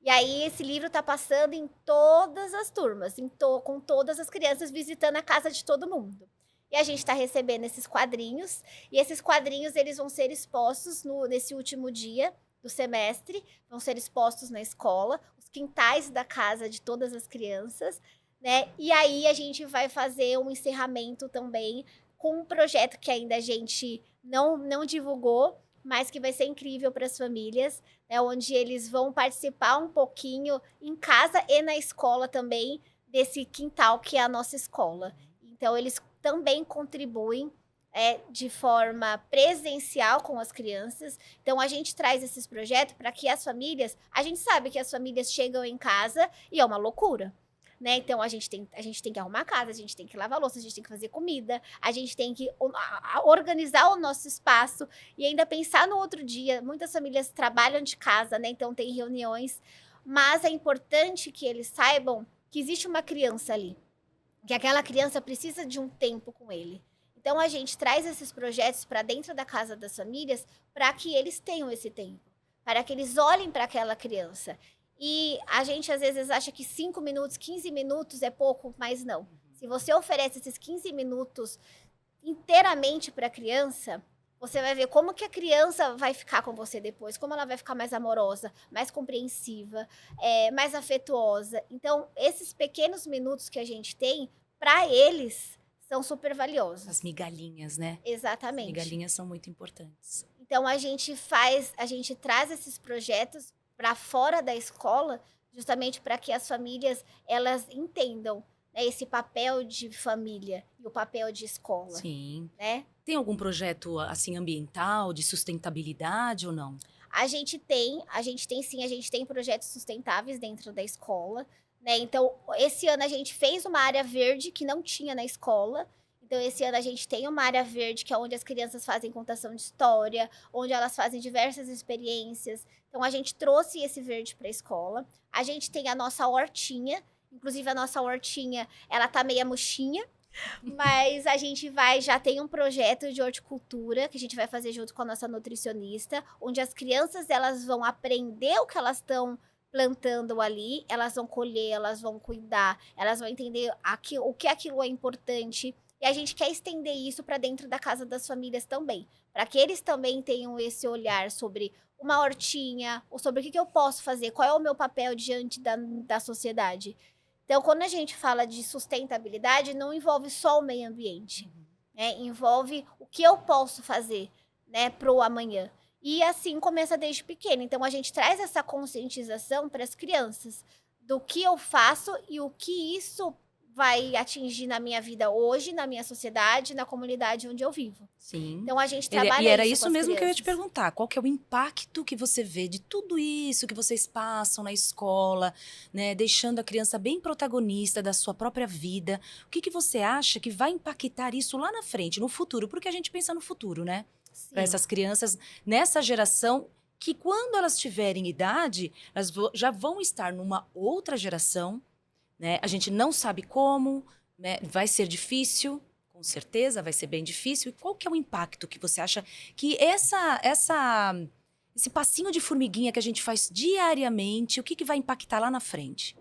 E aí esse livro está passando em todas as turmas, com todas as crianças visitando a casa de todo mundo. E a gente está recebendo esses quadrinhos, e esses quadrinhos eles vão ser expostos nesse último dia do semestre, vão ser expostos na escola, os quintais da casa de todas as crianças, né? E aí a gente vai fazer um encerramento também com um projeto que ainda a gente não divulgou, mas que vai ser incrível para as famílias, né? Onde eles vão participar um pouquinho em casa e na escola também desse quintal que é a nossa escola. Então eles também contribuem de forma presencial com as crianças. Então, a gente traz esses projetos para que as famílias... A gente sabe que as famílias chegam em casa e é uma loucura, né? Então, a gente tem que arrumar a casa, a gente tem que lavar a louça, a gente tem que fazer comida, a gente tem que organizar o nosso espaço e ainda pensar no outro dia. Muitas famílias trabalham de casa, né? Então, tem reuniões. Mas é importante que eles saibam que existe uma criança ali, que aquela criança precisa de um tempo com ele. Então, a gente traz esses projetos para dentro da casa das famílias para que eles tenham esse tempo, para que eles olhem para aquela criança. E a gente, às vezes, acha que 5 minutos, 15 minutos é pouco, mas não. Se você oferece esses 15 minutos inteiramente para a criança, você vai ver como que a criança vai ficar com você depois, como ela vai ficar mais amorosa, mais compreensiva, mais afetuosa. Então, esses pequenos minutos que a gente tem, para eles, são super valiosos. As migalhinhas, né? Exatamente. As migalhinhas são muito importantes. Então, a gente traz esses projetos para fora da escola, justamente para que as famílias, elas entendam, né, esse papel de família e o papel de escola. Sim. Né? Tem algum projeto, assim, ambiental, de sustentabilidade ou não? A gente tem sim, a gente tem projetos sustentáveis dentro da escola, né? Então, esse ano a gente fez uma área verde que não tinha na escola. Então, esse ano a gente tem uma área verde que é onde as crianças fazem contação de história, onde elas fazem diversas experiências. Então, a gente trouxe esse verde para a escola. A gente tem a nossa hortinha, inclusive a nossa hortinha, ela tá meia murchinha, mas a gente já tem um projeto de horticultura que a gente vai fazer junto com a nossa nutricionista, onde as crianças, elas vão aprender o que elas estão plantando ali, elas vão colher, elas vão cuidar, elas vão entender o que aquilo é importante. E a gente quer estender isso para dentro da casa das famílias também, para que eles também tenham esse olhar sobre uma hortinha, ou sobre o que eu posso fazer, qual é o meu papel diante da sociedade. Então, quando a gente fala de sustentabilidade, não envolve só o meio ambiente, né? Envolve o que eu posso fazer, né, para o amanhã. E assim começa desde pequeno. Então, a gente traz essa conscientização para as crianças do que eu faço e o que isso vai atingir na minha vida hoje, na minha sociedade, na comunidade onde eu vivo. Sim. Então, a gente trabalha E era isso isso com as mesmo que eu ia te crianças. perguntar. Qual que é o impacto que você vê de tudo isso que vocês passam na escola, né? Deixando a criança bem protagonista da sua própria vida. O que você acha que vai impactar isso lá na frente, no futuro? Porque a gente pensa no futuro, né? Para Sim. essas crianças, nessa geração, que quando elas tiverem idade, elas já vão estar numa outra geração, né? A gente não sabe como, né? Vai ser difícil, com certeza vai ser bem difícil. E qual que é o impacto que você acha que esse passinho de formiguinha que a gente faz diariamente, o que vai impactar lá na frente?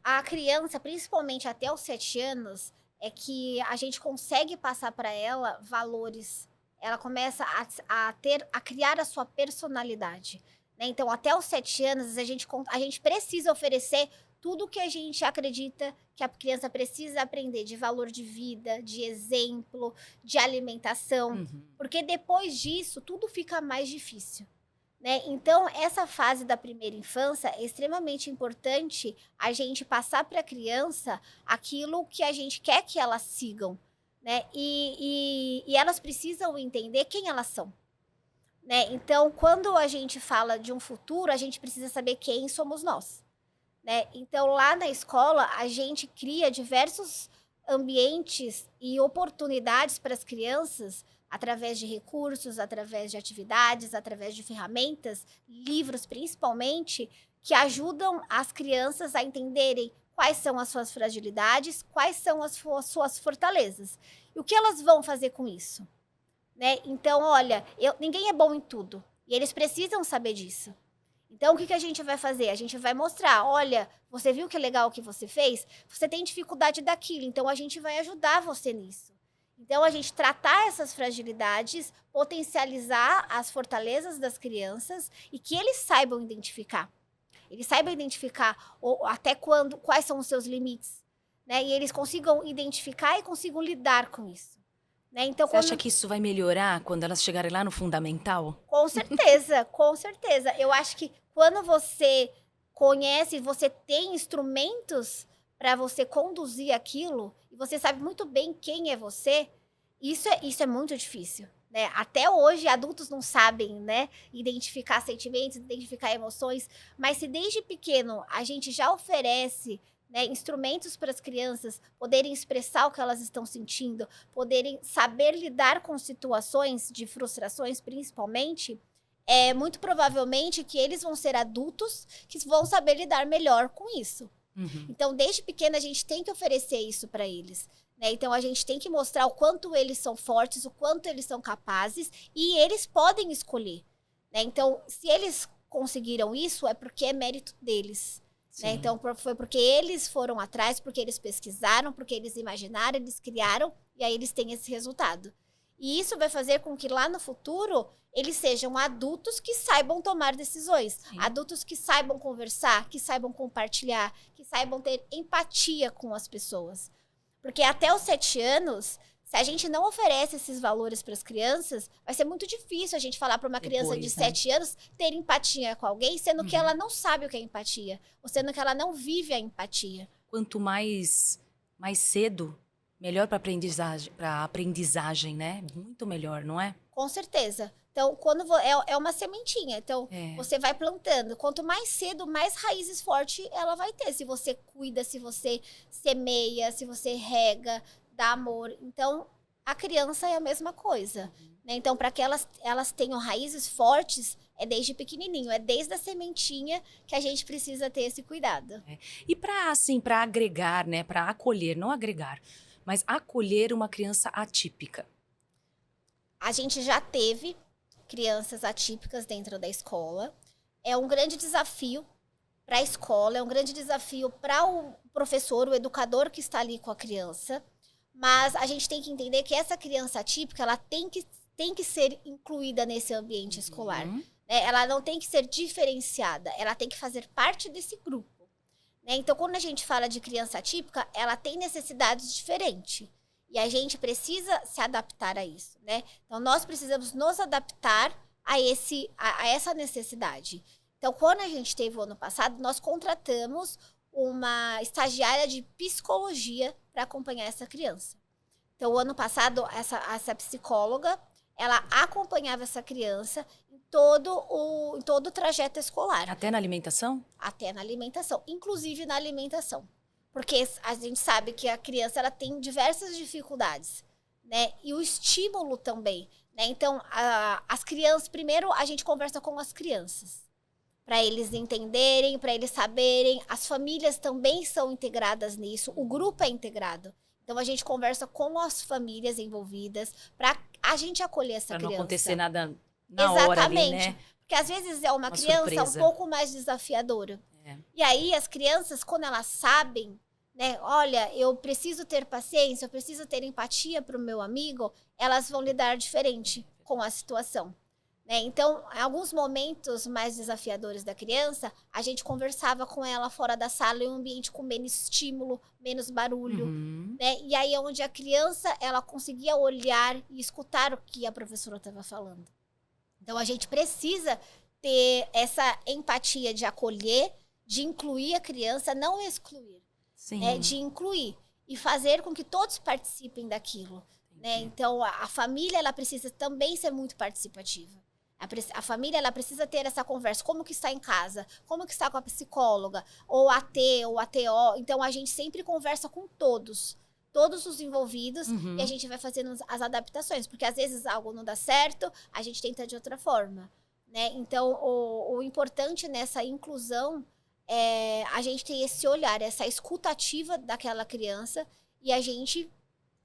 A criança, principalmente até os 7 anos, é que a gente consegue passar para ela valores. Ela começa a criar a sua personalidade, né? Então, até os 7 anos, a gente precisa oferecer tudo que a gente acredita que a criança precisa aprender de valor de vida, de exemplo, de alimentação, Uhum. porque depois disso tudo fica mais difícil, né? Então, essa fase da primeira infância é extremamente importante a gente passar para a criança aquilo que a gente quer que elas sigam, né? E elas precisam entender quem elas são, né? Então, quando a gente fala de um futuro, a gente precisa saber quem somos nós, né? Então, lá na escola, a gente cria diversos ambientes e oportunidades para as crianças através de recursos, através de atividades, através de ferramentas, livros principalmente, que ajudam as crianças a entenderem quais são as suas fragilidades, quais são as suas fortalezas. E o que elas vão fazer com isso, né? Então, olha, ninguém é bom em tudo, e eles precisam saber disso. Então, o que a gente vai fazer? A gente vai mostrar, olha, você viu que legal que você fez? Você tem dificuldade daquilo, então a gente vai ajudar você nisso. Então, a gente tratar essas fragilidades, potencializar as fortalezas das crianças e que eles saibam identificar. Eles saibam identificar até quais são os seus limites, né? E eles consigam identificar e consigam lidar com isso, né? Então, Você acha que isso vai melhorar quando elas chegarem lá no fundamental? Com certeza, com certeza. Eu acho que quando você conhece, você tem instrumentos para você conduzir aquilo, e você sabe muito bem quem é você, isso é muito difícil, né? Até hoje, adultos não sabem, né, identificar sentimentos, identificar emoções, mas se desde pequeno a gente já oferece, né, instrumentos para as crianças poderem expressar o que elas estão sentindo, poderem saber lidar com situações de frustrações, principalmente, é muito provavelmente que eles vão ser adultos que vão saber lidar melhor com isso. Uhum. Então, desde pequena, a gente tem que oferecer isso para eles, né? Então, a gente tem que mostrar o quanto eles são fortes, o quanto eles são capazes, e eles podem escolher, né? Então, se eles conseguiram isso, é porque é mérito deles. Né? Então, foi porque eles foram atrás, porque eles pesquisaram, porque eles imaginaram, eles criaram, e aí eles têm esse resultado. E isso vai fazer com que lá no futuro eles sejam adultos que saibam tomar decisões, Sim. Adultos que saibam conversar, que saibam compartilhar, que saibam ter empatia com as pessoas. Porque até os 7 anos, se a gente não oferece esses valores para as crianças, vai ser muito difícil a gente falar para uma criança de 7 anos ter empatia com alguém, sendo que ela não sabe o que é empatia, ou sendo que ela não vive a empatia. Quanto mais cedo, melhor para aprendizagem, né? Muito melhor, não é? Com certeza. Então, é uma sementinha. Então, você vai plantando. Quanto mais cedo, mais raízes fortes ela vai ter. Se você cuida, se você semeia, se você rega, dá amor. Então, a criança é a mesma coisa. Né? Então, para que elas tenham raízes fortes, é desde pequenininho. É desde a sementinha que a gente precisa ter esse cuidado. E para agregar, né? Para acolher, não agregar, mas acolher uma criança atípica. A gente já teve crianças atípicas dentro da escola. É um grande desafio para a escola, é um grande desafio para o professor, o educador que está ali com a criança. Mas a gente tem que entender que essa criança atípica, ela tem que ser incluída nesse ambiente escolar. Né? Ela não tem que ser diferenciada, ela tem que fazer parte desse grupo. Né? Então, quando a gente fala de criança atípica, ela tem necessidades diferentes. E a gente precisa se adaptar a isso, né? Então, nós precisamos nos adaptar a essa necessidade. Então, quando a gente teve o ano passado, nós contratamos uma estagiária de psicologia para acompanhar essa criança. Então, o ano passado, essa psicóloga, ela acompanhava essa criança em todo o trajeto escolar. Até na alimentação? Até na alimentação, inclusive na alimentação. Porque a gente sabe que a criança ela tem diversas dificuldades, né? E o estímulo também, né? Então, as crianças, primeiro a gente conversa com as crianças, para eles entenderem, para eles saberem. As famílias também são integradas nisso, o grupo é integrado. Então, a gente conversa com as famílias envolvidas para a gente acolher essa criança. Para não acontecer nada na hora ali, né? Porque às vezes é uma criança surpresa. um pouco mais desafiadora. E aí, as crianças, quando elas sabem, né? Olha, eu preciso ter paciência, eu preciso ter empatia para o meu amigo, elas vão lidar diferente com a situação. Né? Então, em alguns momentos mais desafiadores da criança, a gente conversava com ela fora da sala, em um ambiente com menos estímulo, menos barulho. Né? E aí é onde a criança ela conseguia olhar e escutar o que a professora estava falando. Então, a gente precisa ter essa empatia de acolher, de incluir a criança, não excluir. Né? De incluir e fazer com que todos participem daquilo. Né? Então, a família ela precisa também ser muito participativa. A família ela precisa ter essa conversa, como que está em casa, como que está com a psicóloga, ou AT, ou ATO. Então, a gente sempre conversa com todos os envolvidos, e a gente vai fazendo as adaptações, porque às vezes algo não dá certo, a gente tenta de outra forma. Né? Então, o importante nessa inclusão é a gente ter esse olhar, essa escutativa daquela criança, e a gente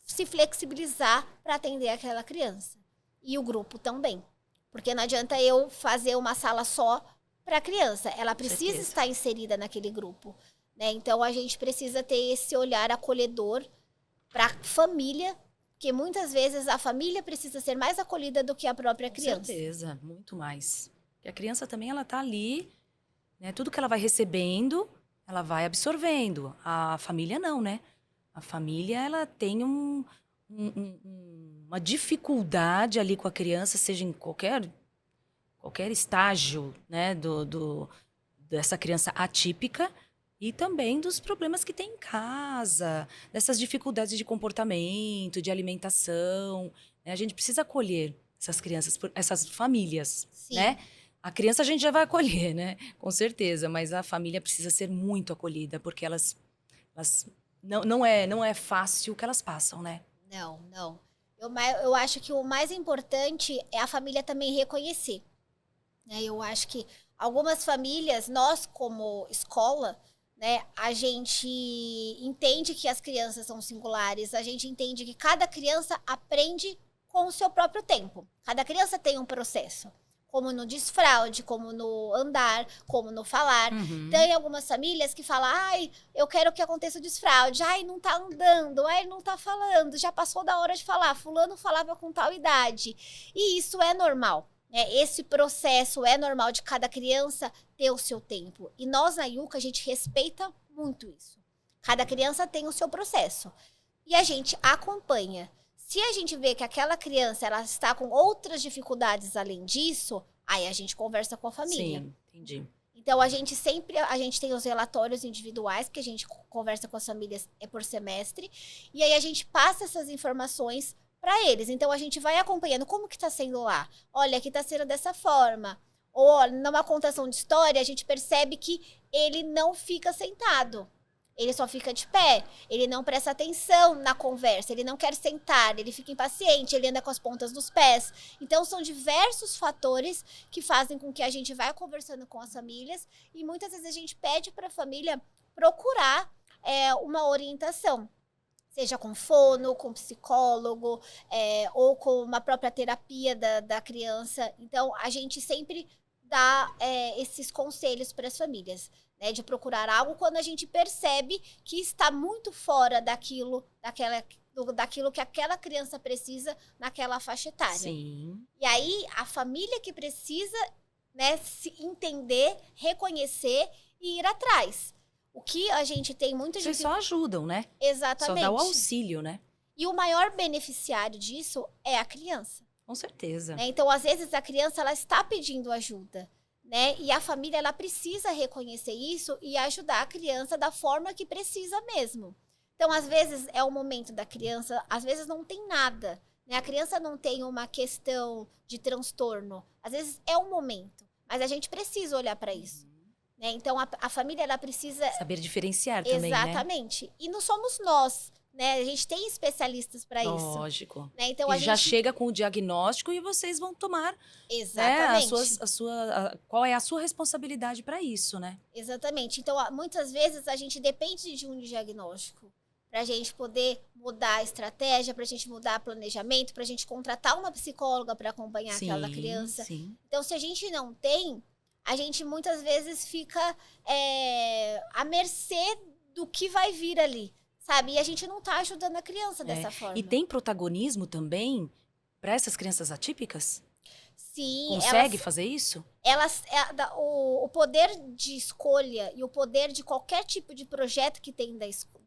se flexibilizar para atender aquela criança. E o grupo também. Porque não adianta eu fazer uma sala só para a criança. Ela precisa estar inserida naquele grupo. Né? Então, a gente precisa ter esse olhar acolhedor para a família, porque muitas vezes a família precisa ser mais acolhida do que a própria criança. Com certeza, muito mais. Porque a criança também, ela tá ali, né? Tudo que ela vai recebendo, ela vai absorvendo. A família não, né? A família, ela tem uma dificuldade ali com a criança, seja em qualquer estágio, né, dessa criança atípica, e também dos problemas que tem em casa, dessas dificuldades de comportamento, de alimentação. Né? A gente precisa acolher essas crianças, essas famílias, né? A criança a gente já vai acolher, né? Com certeza, mas a família precisa ser muito acolhida, porque elas não é fácil o que elas passam, né? Não. Eu acho que o mais importante é a família também reconhecer. Né? Eu acho que algumas famílias, nós como escola, né, a gente entende que as crianças são singulares, a gente entende que cada criança aprende com o seu próprio tempo. Cada criança tem um processo. Como no desfraude, como no andar, como no falar. Tem algumas famílias que falam, ai, eu quero que aconteça o desfraude. Ai, não tá andando, ai, não tá falando, já passou da hora de falar. Fulano falava com tal idade. E isso é normal. Né? Esse processo é normal de cada criança ter o seu tempo. E nós, na IUCA, a gente respeita muito isso. Cada criança tem o seu processo. E a gente acompanha. Se a gente vê que aquela criança ela está com outras dificuldades além disso, aí a gente conversa com a família. Sim, entendi. Então, a gente tem os relatórios individuais, que a gente conversa com as famílias por semestre, e aí a gente passa essas informações para eles. Então, a gente vai acompanhando como que está sendo lá. Olha, aqui está sendo dessa forma. Ou, numa contação de história, a gente percebe que ele não fica sentado. Ele só fica de pé, ele não presta atenção na conversa, ele não quer sentar, ele fica impaciente, ele anda com as pontas dos pés. Então, são diversos fatores que fazem com que a gente vá conversando com as famílias e muitas vezes a gente pede para a família procurar uma orientação. Seja com fono, com psicólogo, ou com uma própria terapia da criança. Então, a gente sempre dá esses conselhos para as famílias. Né, de procurar algo quando a gente percebe que está muito fora daquilo que aquela criança precisa naquela faixa etária. Sim. E aí, a família que precisa, né, se entender, reconhecer e ir atrás. O que a gente tem muita gente... Vocês só ajudam, né? Exatamente. Só dá o auxílio, né? E o maior beneficiário disso é a criança. Com certeza. Né? Então, às vezes, a criança ela está pedindo ajuda. né? E a família, ela precisa reconhecer isso e ajudar a criança da forma que precisa mesmo. Então, às vezes, é o momento da criança, às vezes não tem nada, né? A criança não tem uma questão de transtorno. Às vezes é um momento, mas a gente precisa olhar para isso, né? Então, a família, ela precisa... Saber diferenciar também, né? Exatamente. E não somos nós, né? A gente tem especialistas para isso. Lógico. Né? Então, E a já gente... chega com o diagnóstico e vocês vão tomar, Exatamente. né, qual é a sua responsabilidade para isso, né? Exatamente. Então, muitas vezes a gente depende de um diagnóstico para a gente poder mudar a estratégia, para a gente mudar o planejamento, para a gente contratar uma psicóloga para acompanhar aquela criança. Sim. Então, se a gente não tem, a gente muitas vezes fica à mercê do que vai vir ali, sabe? E a gente não está ajudando a criança dessa forma. E tem protagonismo também para essas crianças atípicas? Sim. Consegue fazer isso? O poder de escolha e o poder de qualquer tipo de projeto que tem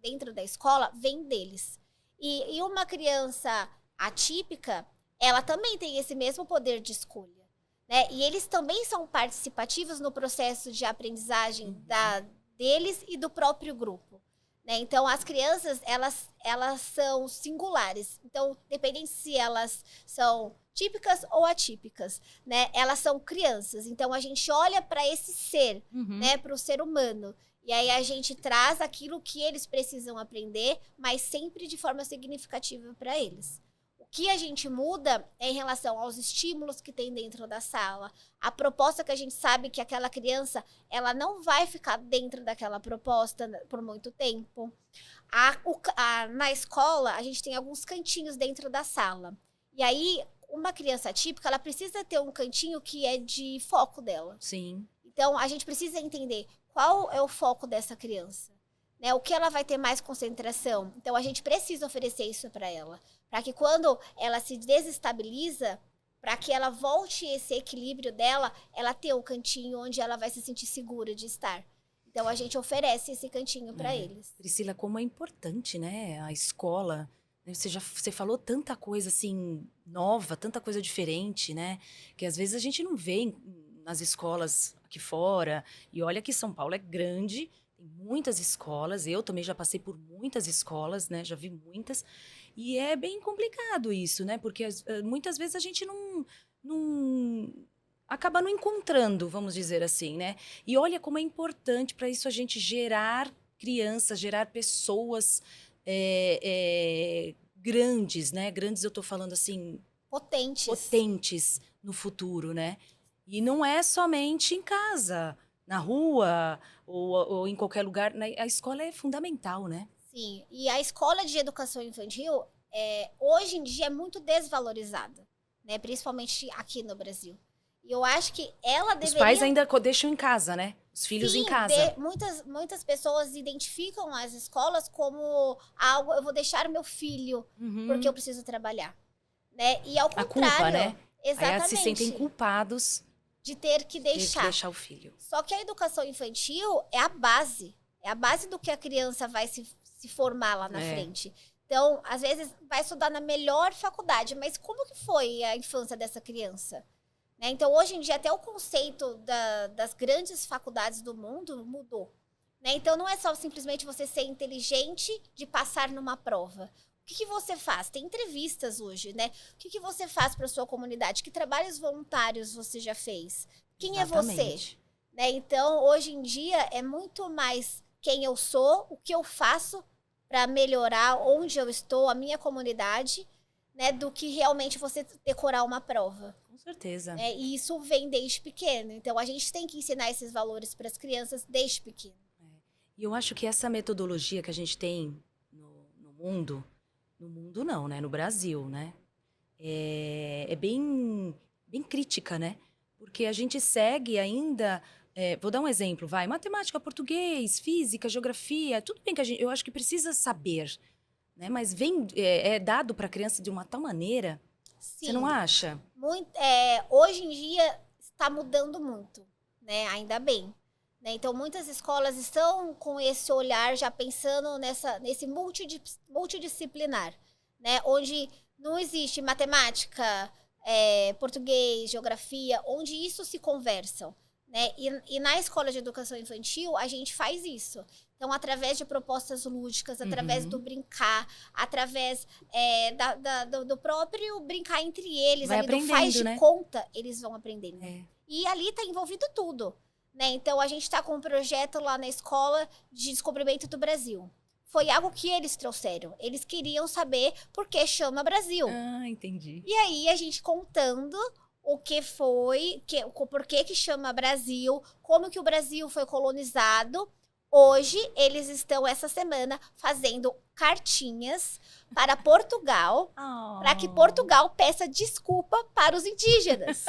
dentro da escola vem deles. E uma criança atípica, ela também tem esse mesmo poder de escolha, né? E eles também são participativos no processo de aprendizagem deles e do próprio grupo, né? Então, as crianças, elas são singulares. Então, dependendo se elas são típicas ou atípicas, né? Elas são crianças. Então, a gente olha para esse ser, né? Para o ser humano. E aí, a gente traz aquilo que eles precisam aprender, mas sempre de forma significativa para eles. O que a gente muda é em relação aos estímulos que tem dentro da sala. A proposta que a gente sabe que aquela criança, ela não vai ficar dentro daquela proposta por muito tempo. Na escola, a gente tem alguns cantinhos dentro da sala. E aí, uma criança típica, ela precisa ter um cantinho que é de foco dela. Sim. Então, a gente precisa entender qual é o foco dessa criança, né? O que ela vai ter mais concentração. Então, a gente precisa oferecer isso para ela. Para que quando ela se desestabiliza, para que ela volte esse equilíbrio dela, ela ter um cantinho onde ela vai se sentir segura de estar. Então, a gente oferece esse cantinho para eles. Priscila, como é importante, né? A escola... Você falou tanta coisa assim nova, tanta coisa diferente, né? Que às vezes a gente não vê nas escolas aqui fora. E olha que São Paulo é grande, tem muitas escolas. Eu também já passei por muitas escolas, né? Já vi muitas. E é bem complicado isso, né? Porque muitas vezes a gente acaba não encontrando, vamos dizer assim, né? E olha como é importante para isso a gente gerar crianças, gerar pessoas grandes, né? Grandes, eu tô falando assim... Potentes no futuro, né? E não é somente em casa, na rua ou em qualquer lugar. Né? A escola é fundamental, né? Sim, e a escola de educação infantil, hoje em dia, é muito desvalorizada, né? Principalmente aqui no Brasil. E eu acho que ela deveria... Os pais ainda deixam em casa, né? Os filhos em casa. Muitas pessoas identificam as escolas como algo... Eu vou deixar meu filho porque eu preciso trabalhar, né? E ao contrário... A culpa, né? Exatamente. Aí se sentem culpados de ter que deixar o filho. Só que a educação infantil é a base. É a base do que a criança vai se formar lá na frente. Então, às vezes, vai estudar na melhor faculdade. Mas como que foi a infância dessa criança? Né? Então, hoje em dia, até o conceito das grandes faculdades do mundo mudou. Né? Então, não é só simplesmente você ser inteligente de passar numa prova. O que você faz? Tem entrevistas hoje, né? O que você faz para a sua comunidade? Que trabalhos voluntários você já fez? Quem Exatamente. É você? Né? Então, hoje em dia, é muito mais quem eu sou, o que eu faço para melhorar onde eu estou, a minha comunidade, né? Do que realmente você decorar uma prova. Com certeza. E isso vem desde pequeno. Então, a gente tem que ensinar esses valores para as crianças desde pequeno. E eu acho que essa metodologia que a gente tem no mundo não, né? No Brasil, né? É bem crítica, né? Porque a gente segue ainda... vou dar um exemplo, vai. Matemática, português, física, geografia. Tudo bem que eu acho que precisa saber, né? Mas é dado para a criança de uma tal maneira... Sim. Você não acha? Hoje em dia está mudando muito, né? Ainda bem. Né? Então, muitas escolas estão com esse olhar já pensando nesse multidisciplinar, né? Onde não existe matemática, português, geografia, onde isso se conversam. né? E na escola de educação infantil, a gente faz isso. Então, através de propostas lúdicas, através do brincar, através do próprio brincar entre eles, Vai ali do faz de né? conta, eles vão aprendendo. É. E ali está envolvido tudo, né? Então, a gente está com um projeto lá na escola de descobrimento do Brasil. Foi algo que eles trouxeram. Eles queriam saber por que chama Brasil. Ah, entendi. E aí, a gente contando o que foi, por que chama Brasil, como que o Brasil foi colonizado. Hoje, eles estão, essa semana, fazendo cartinhas para Portugal, para que Portugal peça desculpa para os indígenas.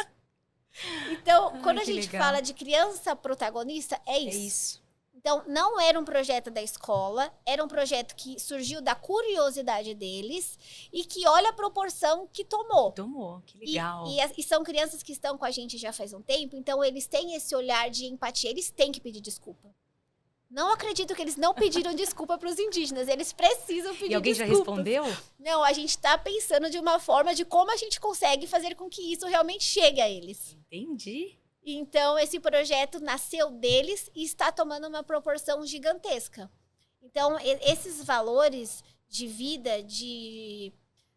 Então, quando a gente fala de criança protagonista, é isso. É isso. Então, não era um projeto da escola, era um projeto que surgiu da curiosidade deles e que olha a proporção que tomou. Que legal. E são crianças que estão com a gente já faz um tempo, então eles têm esse olhar de empatia, eles têm que pedir desculpa. Não acredito que eles não pediram desculpa para os indígenas, eles precisam pedir desculpa. E alguém já respondeu? Não, a gente está pensando de uma forma de como a gente consegue fazer com que isso realmente chegue a eles. Entendi. Então, esse projeto nasceu deles e está tomando uma proporção gigantesca. Então, esses valores de vida, de...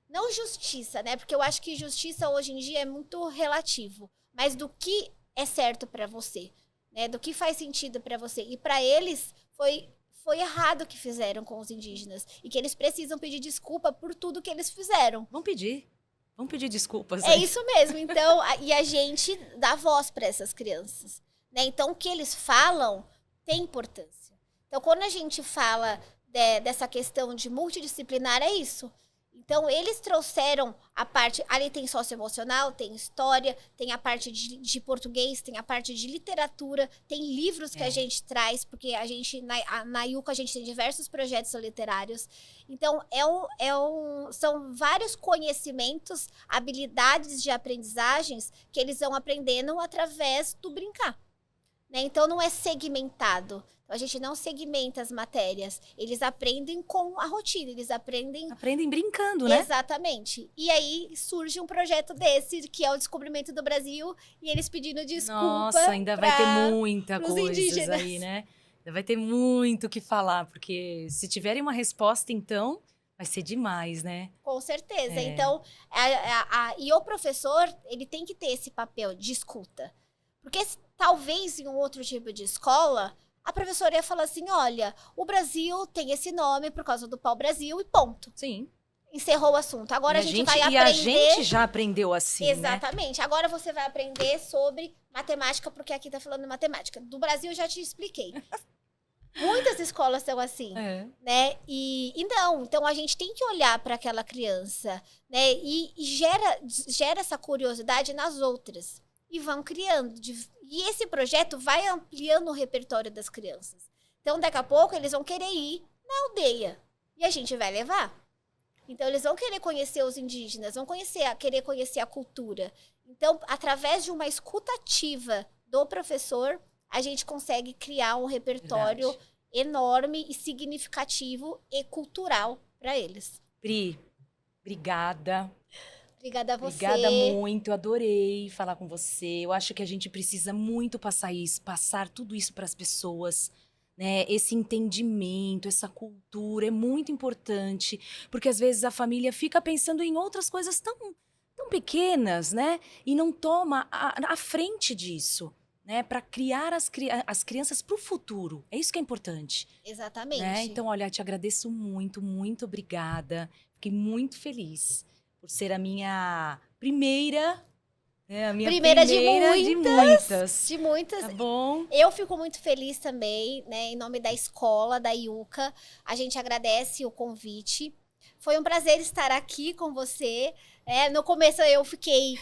Não justiça, né? Porque eu acho que justiça hoje em dia é muito relativo. Mas do que é certo para você, né? Do que faz sentido para você. E para eles, foi errado o que fizeram com os indígenas. E que eles precisam pedir desculpa por tudo que eles fizeram. Vamos pedir desculpas. É isso mesmo. Então, e a gente dá voz para essas crianças, né? Então, o que eles falam tem importância. Então, quando a gente fala dessa questão de multidisciplinar, é isso. Então, eles trouxeram a parte... Ali tem socioemocional, tem história, tem a parte de português, tem a parte de literatura, tem livros que a gente traz, porque a gente, na IUCA, a gente tem diversos projetos literários. Então, são vários conhecimentos, habilidades de aprendizagens que eles vão aprendendo através do brincar, né? Então, não é segmentado. A gente não segmenta as matérias. Eles aprendem com a rotina, eles aprendem brincando, né? Exatamente. E aí surge um projeto desse, que é o Descobrimento do Brasil, e eles pedindo desculpa. Nossa, ainda vai ter muita coisa indígenas aí, né? Ainda vai ter muito o que falar, porque se tiverem uma resposta, então, vai ser demais, né? Com certeza. Então, e o professor, ele tem que ter esse papel de escuta. Porque talvez em um outro tipo de escola, a professora ia falar assim, olha, o Brasil tem esse nome por causa do pau-brasil e ponto. Sim. Encerrou o assunto. Agora a gente vai aprender... E a gente já aprendeu assim, Exatamente. Né? Agora você vai aprender sobre matemática, porque aqui tá falando matemática. Do Brasil eu já te expliquei. Muitas escolas são assim, né? E não, então a gente tem que olhar para aquela criança, né? E gera essa curiosidade nas outras. E vão criando. E esse projeto vai ampliando o repertório das crianças. Então, daqui a pouco, eles vão querer ir na aldeia. E a gente vai levar. Então, eles vão querer conhecer os indígenas, vão querer conhecer a cultura. Então, através de uma escuta ativa do professor, a gente consegue criar um repertório enorme e significativo e cultural para eles. Pri, obrigada. Obrigada a você. Obrigada muito, adorei falar com você. Eu acho que a gente precisa muito passar tudo isso para as pessoas, né? Esse entendimento, essa cultura é muito importante, porque às vezes a família fica pensando em outras coisas tão pequenas, né? E não toma a frente disso, né? Para criar as crianças para o futuro. É isso que é importante. Exatamente. Né? Então, olha, te agradeço muito, muito obrigada. Fiquei muito feliz por ser a minha primeira, né? A minha primeira de muitas. De muitas. Tá bom? Eu fico muito feliz também, né? Em nome da escola, da IUCA. A gente agradece o convite. Foi um prazer estar aqui com você. No começo eu fiquei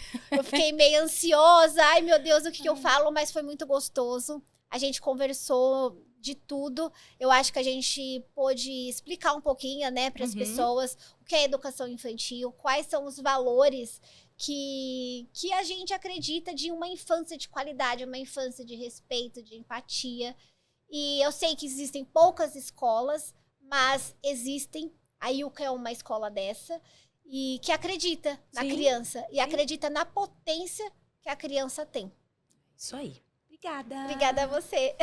meio ansiosa. Ai, meu Deus, o que eu falo? Mas foi muito gostoso. A gente conversou de tudo. Eu acho que a gente pôde explicar um pouquinho, né, para as pessoas o que é educação infantil, quais são os valores que a gente acredita de uma infância de qualidade, uma infância de respeito, de empatia. E eu sei que existem poucas escolas, mas existem. A IUCA é uma escola dessa, e que acredita na criança, e acredita na potência que a criança tem. Isso aí. Obrigada. Obrigada a você.